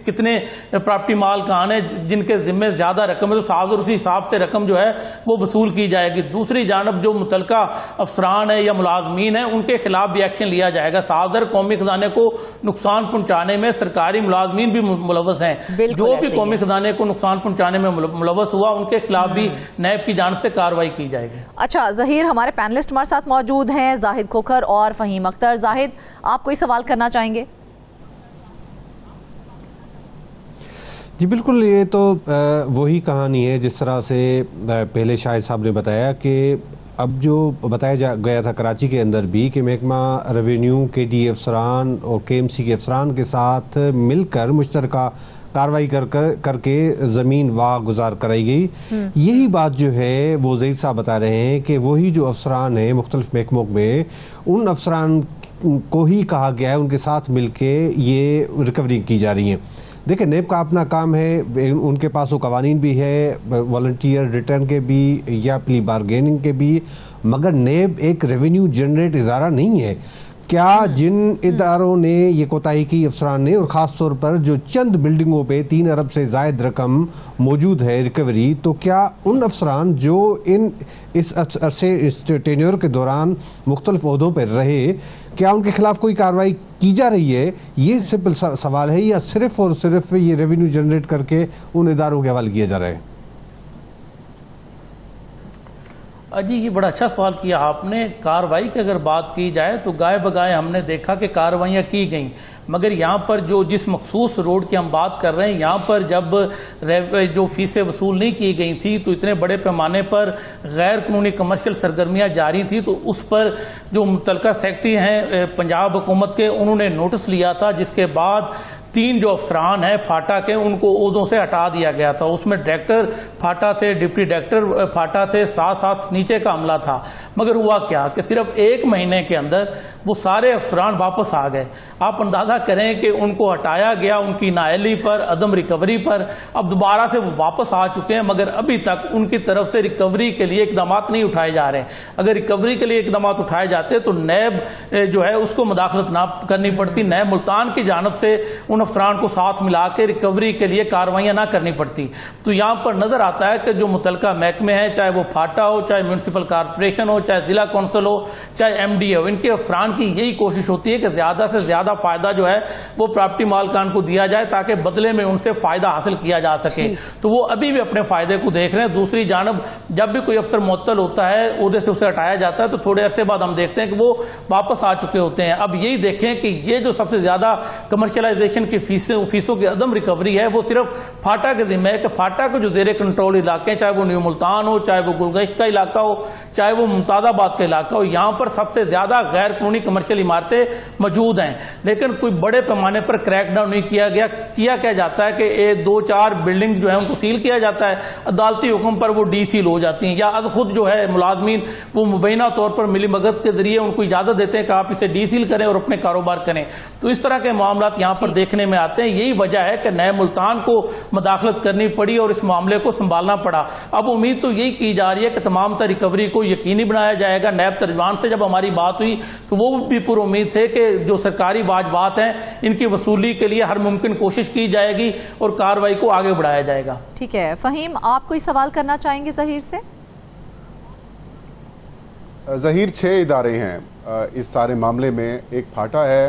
कितने प्रॉपर्टी मालकान है जिनके जिम्मे ज्यादा रकम है, तो साफ उसी हिसाब से रकम जो है वो वसूल की जाएगी। दूसरी जानब जो मुतल्लिका अफसरान है या मुलाजमीन है उनके खिलाफ भी एक्शन लिया जाएगा। साफ ज़ाहिर कौमी खजाने को नुकसान पहुंचाने में सरकारी मुलाजमीन भी मुलव्वस हैं। जो भी कौमी खजाने को नुकसान पहुंचाने में मुलव्वस हुआ उनके खिलाफ भी नैब की जानिब से कार्रवाई की जाएगी। अच्छा ज़हीर, हमारे पैनलिस्ट हमारे साथ मौजूद हैं जाहिद खोखर और फ़हीम अख्तर। जाहिद, आप कोई सवाल करना चाहेंगे? जी बिल्कुल, ये तो वही कहानी है जिस तरह से पहले शाहिद साहब ने बताया कि अब जो बताया गया था कराची के अंदर भी कि महकमा रेवेन्यू के डी अफसरान और KMC के अफसरान के साथ मिलकर मुश्तरका कार्रवाई करके ज़मीन वाह गुजार कराई गई। यही बात जो है वो ज़हीर साहब बता रहे हैं कि वही जो अफसरान हैं मुख्तलिफ महकमों में उन अफसरान को ही कहा गया है उनके साथ मिलके ये रिकवरी की जा रही है। देखिए नेब का अपना काम है, उनके पास वो कवानीन भी है, वॉलंटियर रिटर्न के भी या प्ली बारगेनिंग के भी, मगर नेब एक रेवेन्यू जनरेट इदारा नहीं है। क्या जिन इदारों ने ये कोताही की अफसरान ने, और ख़ास तौर पर जो चंद बिल्डिंगों पे 3 अरब से ज़ायद रकम मौजूद है रिकवरी, तो क्या उन अफसरान जो इस अरसे इस टेन्योर के दौरान मुख्तलिफ ओहदों पर रहे, क्या उनके खिलाफ कोई कार्रवाई की जा रही है? ये सिंपल सवाल है, या सिर्फ और सिर्फ ये रेवेन्यू जनरेट करके उन इदारों के हवाले किया जा रहा है? जी ये बड़ा अच्छा सवाल किया आपने। कार्रवाई की अगर बात की जाए तो गाय बगाए हमने देखा कि कार्रवाइयाँ की गई, मगर यहाँ पर जिस मखसूस रोड की हम बात कर रहे हैं, यहाँ पर जब जो फीसें वसूल नहीं की गई थी तो इतने बड़े पैमाने पर गैर कानूनी कमर्शियल सरगर्मियाँ जारी थी, तो उस पर जो मुतलका सेक्रेटरी हैं पंजाब हुकूमत के, उन्होंने नोटिस लिया था, जिसके बाद 3 जो अफसरान हैं फाटा के, उनको ओहदों से हटा दिया गया था। उसमें डायरेक्टर फाटा थे, डिप्टी डायरेक्टर फाटा थे, साथ साथ नीचे का अमला था। मगर हुआ क्या कि सिर्फ 1 महीने के अंदर वो सारे अफसरान वापस आ गए। आप अंदाज़ा करें कि उनको हटाया गया उनकी नाअहली पर, अदम रिकवरी पर, अब दोबारा से वो वापस आ चुके हैं, मगर अभी तक उनकी तरफ से रिकवरी के लिए इकदाम नहीं उठाए जा रहे हैं। अगर रिकवरी के लिए इकदाम उठाए जाते तो नैब जो है उसको मुदाखलत ना करनी पड़ती, नैब मुल्तान की जानब से उन अफसरान को साथ मिला के रिकवरी के लिए कार्रवाइयां ना करनी पड़ती। तो यहाँ पर नजर आता है कि जो मुतलका महकमे हैं, चाहे वो फाटा हो, चाहे म्यूनसिपल कॉरपोरेशन हो, चाहे जिला कौंसिल हो, चाहे MDA हो, इनके अफसरान की यही कोशिश होती है कि ज्यादा से ज्यादा फायदा जो है वो प्रॉपर्टी मालिकान को दिया जाए ताकि बदले में उनसे फायदा हासिल किया जा सके। तो वो अभी भी अपने फायदे को देख रहे हैं। दूसरी जानब जब भी कोई अफसर मुअत्तल होता है, ओहदे से उसे हटाया जाता है, तो थोड़े अरसे बाद हम देखते हैं कि वो वापस आ चुके होते हैं। अब यही देखें कि ये जो सबसे ज्यादा कमर्शलाइजेशन की फीसों की अदम रिकवरी है, वो सिर्फ फाटा के जिम्मे है कि फाटा के जो जेर कंट्रोल इलाके हैं, चाहे वो न्यू मुल्तान हो, चाहे वो गुलगश्त का इलाका हो, चाहे वो मुमताज़ाबाद का इलाका हो, यहाँ पर सबसे ज्यादा गैर कानूनी कमर्शियल इमारतें मौजूद हैं। लेकिन कोई बड़े पैमाने पर क्रैकडाउन नहीं किया गया। किया क्या जाता है कि 2-4 बिल्डिंग जो है उनको सील किया जाता है, अदालती हुक्म पर वो डीसील हो जाती हैं, या खुद जो है मुलाजमीन वो मुबैना तौर पर मिली भगत के जरिए उनको इजाजत देते हैं कि आप इसे डीसील करें और अपने कारोबार करें। तो इस तरह के मामला यहाँ पर देखने में आते हैं। यही वजह है कि नए मुल्तान को मुदाखलत करनी पड़ी और इस मामले को संभालना पड़ा। अब उम्मीद तो यही की जा रही है कि तमाम तर रिकवरी को यकीनी बनाया जाएगा। नैब तर्जमान से जब हमारी बात हुई तो वो भी पूरी उम्मीद थे कि जो सरकारी वाजबात हैं इनकी वसूली के लिए हर मुमकिन कोशिश की जाएगी और कार्रवाई को आगे बढ़ाया जाएगा। ठीक है फ़हीम, आप कोई सवाल करना चाहेंगे ज़हीर से? ज़हीर 6 इदारे हैं इस सारे मामले में। एक फाटा है,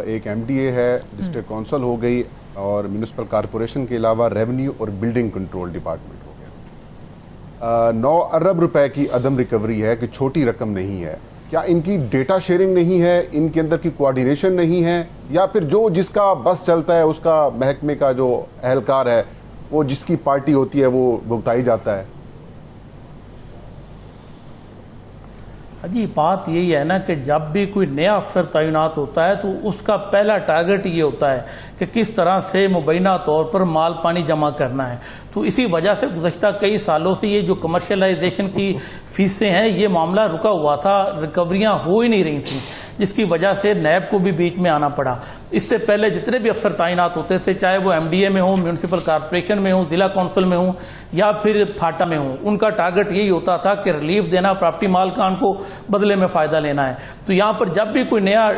एक MDA है, डिस्ट्रिक्ट काउंसिल हो गई, और म्यूनिसिपल कॉरपोरेशन के अलावा रेवेन्यू और बिल्डिंग कंट्रोल डिपार्टमेंट हो गया। 9 अरब रुपए की अदम रिकवरी है कि छोटी रकम नहीं है। क्या इनकी डेटा शेयरिंग नहीं है, इनके अंदर की कोऑर्डिनेशन नहीं है, या फिर जो जिसका बस चलता है उसका महकमे का जो एहलकार है वो जिसकी पार्टी होती है वो भुगताई जाता है? जी बात यही है ना कि जब भी कोई नया अफसर तैनात होता है तो उसका पहला टारगेट ये होता है कि किस तरह से मुबैना तौर पर माल पानी जमा करना है। तो इसी वजह से गुज़श्ता कई सालों से ये जो कमर्शलाइजेशन की फीसें हैं, ये मामला रुका हुआ था, रिकवरियाँ हो ही नहीं रही थी, जिसकी वजह से नैब को भी बीच में आना पड़ा। इससे पहले जितने भी अफसर तैनात होते थे, चाहे वो MDA में हो, म्यूनसिपल कॉरपोरेशन में हो, जिला कौंसिल में हो, या फिर फाटा में हो, उनका टारगेट यही होता था कि रिलीफ देना, प्रॉपर्टी मालिकान को बदले में फ़ायदा लेना है। तो यहाँ पर जब भी कोई नया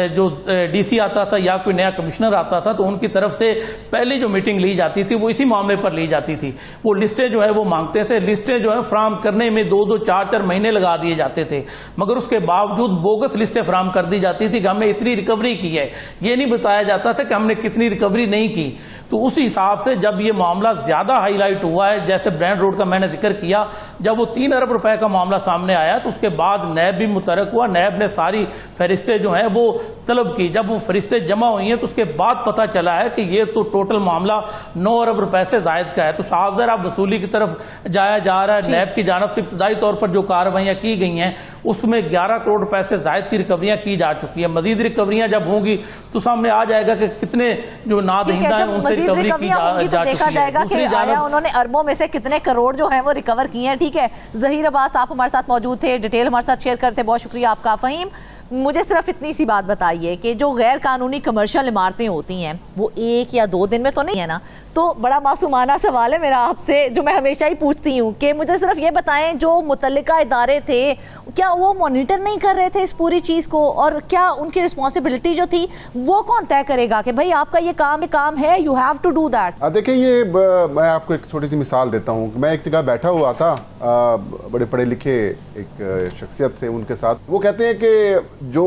जो DC आता था या कोई नया कमिश्नर आता था तो उनकी तरफ से पहली जो मीटिंग ली जाती थी वो इसी मामले पर ली जाती थी। वो लिस्टें जो है वो मांगते थे, लिस्टें जो है फ्राहम करने में 2-2, 4-4 महीने लगा दिए जाते थे, मगर उसके बावजूद बोगस लिस्टें फ्राहम कर दी जाती थी कि हमने इतनी रिकवरी की है। ये नहीं बताया जाता था कि हमने कितनी रिकवरी नहीं की। तो उस हिसाब से जब ये मामला ज्यादा हाईलाइट हुआ है, जैसे ब्रांड रोड का मैंने जिक्र किया, जब वो 3 अरब रुपए का मामला सामने आया तो उसके बाद नैब भी मुतरक हुआ। नैब ने सारी फहरिस्तें जो हैं वो तलब की। जब वो फहरिस्तें जमा हुई हैं तो उसके बाद पता चला है कि ये तो टोटल मामला 9 अरब रुपए से जायद का है। तो साफ ज़रा वसूली की तरफ जाया जा रहा है। नैब की जानब से इब्तदाई तौर पर जो कार्रवाइयाँ की गई हैं उसमें 11 करोड़ रुपए से जायद की रिकवरियाँ की जा चुकी है। मजीद रिकवरियाँ जब होंगी तो सामने आ जाएगा कि कितने जो नादहिंदा हैं उनसे रिकवरी की जा देखा जाएगा कि आया उन्होंने अरबों में से कितने करोड़ जो हैं वो रिकवर किए हैं। ठीक है, ज़हीर अब्बास आप हमारे साथ मौजूद थे, डिटेल हमारे साथ शेयर करते, बहुत शुक्रिया आपका। फ़हीम, मुझे सिर्फ इतनी सी बात बताइए कि जो गैर कानूनी कमर्शियल इमारतें होती हैं वो 1 या 2 दिन में तो नहीं है ना? तो बड़ा मासूमाना सवाल है मेरा आपसे, जो मैं हमेशा ही पूछती हूँ, कि मुझे सिर्फ ये बताएं जो मुतल्लिका इदारे थे क्या वो मॉनिटर नहीं कर रहे थे इस पूरी चीज़ को, और क्या उनकी रिस्पॉन्सिबिलिटी जो थी वो कौन तय करेगा कि भाई आपका ये काम है, you have to do that? देखिए, ये मैं आपको एक छोटी सी मिसाल देता हूँ। मैं एक जगह बैठा हुआ था, बड़े पढ़े लिखे एक शख्सियत थे, उनके साथ वो कहते हैं कि जो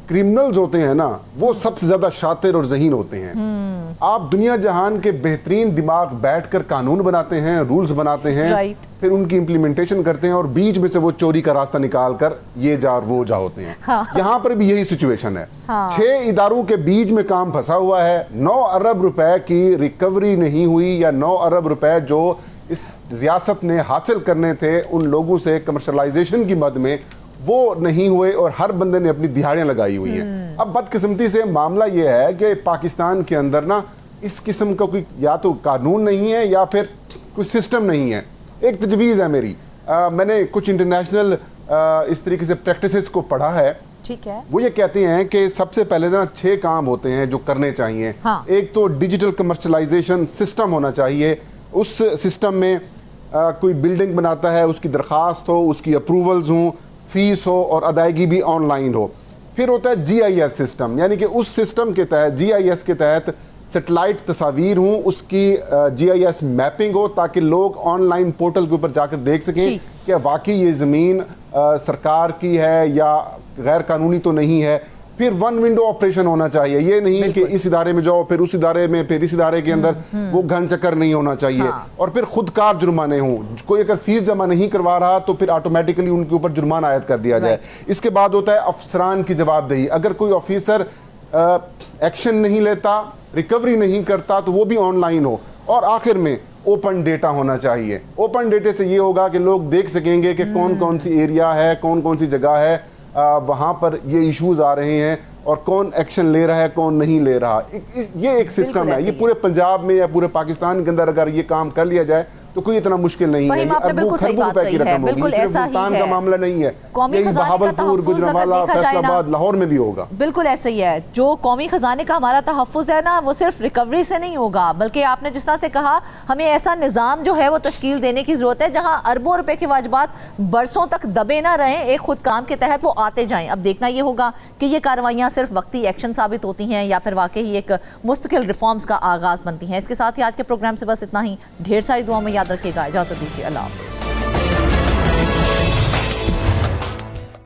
क्रिमिनल्स होते हैं ना वो सबसे ज्यादा शातिर और ज़हीन होते हैं। आप दुनिया जहान के बेहतरीन दिमाग बैठकर कानून बनाते हैं, रूल्स बनाते हैं, Right. फिर उनकी इम्प्लीमेंटेशन करते हैं और बीच में से वो चोरी का रास्ता निकाल कर ये जा और वो जा होते हैं। यहाँ पर भी यही सिचुएशन है। 6 इदारों के बीच में काम फंसा हुआ है। 9 अरब रुपए की रिकवरी नहीं हुई, या 9 अरब रुपए जो इस रियासत ने हासिल करने थे उन लोगों से कमर्शलाइजेशन की मद में, वो नहीं हुए और हर बंदे ने अपनी दिहाड़ियां लगाई हुई हैं। अब बदकिस्मती से मामला ये है कि पाकिस्तान के अंदर ना इस किस्म का कोई या तो कानून नहीं है या फिर कोई सिस्टम नहीं है। एक तजवीज़ है मेरी, मैंने कुछ इंटरनेशनल इस तरीके से प्रैक्टिसेस को पढ़ा है। ठीक है। वो ये कहते हैं कि सबसे पहले ना 6 काम होते हैं जो करने चाहिए। हाँ। एक तो डिजिटल कमर्शलाइजेशन सिस्टम होना चाहिए। उस सिस्टम में कोई बिल्डिंग बनाता है, उसकी दरख्वास्त हो, उसकी अप्रूवल्स हों, फीस हो और अदायगी भी ऑनलाइन हो। फिर होता है GIS सिस्टम, यानी कि उस सिस्टम के तहत, GIS के तहत सेटेलाइट तस्वीर हों, उसकी GIS मैपिंग हो, ताकि लोग ऑनलाइन पोर्टल के ऊपर जाकर देख सकें कि वाकई ये ज़मीन सरकार की है या गैर कानूनी तो नहीं है। फिर 1 विंडो ऑपरेशन होना चाहिए, ये नहीं कि इस इदारे में जाओ फिर उस इदारे में फिर इस इदारे के अंदर, वो घन चक्कर नहीं होना चाहिए। और फिर खुदकार जुर्माने हों, कोई अगर फीस जमा नहीं करवा रहा तो फिर ऑटोमेटिकली उनके ऊपर जुर्माना आयद कर दिया जाए। इसके बाद होता है अफसरान की जवाबदेही। अगर कोई ऑफिसर एक्शन नहीं लेता, रिकवरी नहीं करता, तो वो भी ऑनलाइन हो। और आखिर में ओपन डेटा होना चाहिए। ओपन डेटा से ये होगा कि लोग देख सकेंगे कि कौन कौन सी एरिया है, कौन कौन सी जगह है, वहाँ पर ये इश्यूज आ रहे हैं और कौन एक्शन ले रहा है, कौन नहीं ले रहा। ये एक सिस्टम है। ये पूरे पंजाब में या पूरे पाकिस्तान के अंदर अगर ये काम कर लिया जाए तो कोई इतना मुश्किल नहीं है। आपने बिल्कुल सही बात कही है, बिल्कुल ऐसा ही है। का मामला नहीं है, कौमी यही खजाने का बहावलपुर, तहफ्फुज़ अगर गुजरांवाला, देखा जाए ना, फैसलाबाद, लाहौर में भी होगा। बिल्कुल ऐसे ही है। जो कौमी खजाने का हमारा तहफ्फुज़ है ना, वो सिर्फ रिकवरी से नहीं होगा, बल्कि आपने जिस तरह से कहा, हमें ऐसा निज़ाम जो है वो तश्कील देने की ज़रूरत है जहाँ अरबों रुपए के वाजिबात बरसों तक दबे ना रहें, एक खुद काम के तहत वो आते जाएं। अब देखना ये होगा कि ये कार्रवाइयाँ सिर्फ वक्ती एक्शन साबित होती हैं या फिर वाकई एक मुस्तकिल रिफॉर्म्स का आगाज़ बनती हैं। इसके साथ ही आज के प्रोग्राम से बस इतना ही। ढेर सारी दुआ में याद रखिएगा। इजाज़त दीजिए। अल्लाह हाफ़िज़।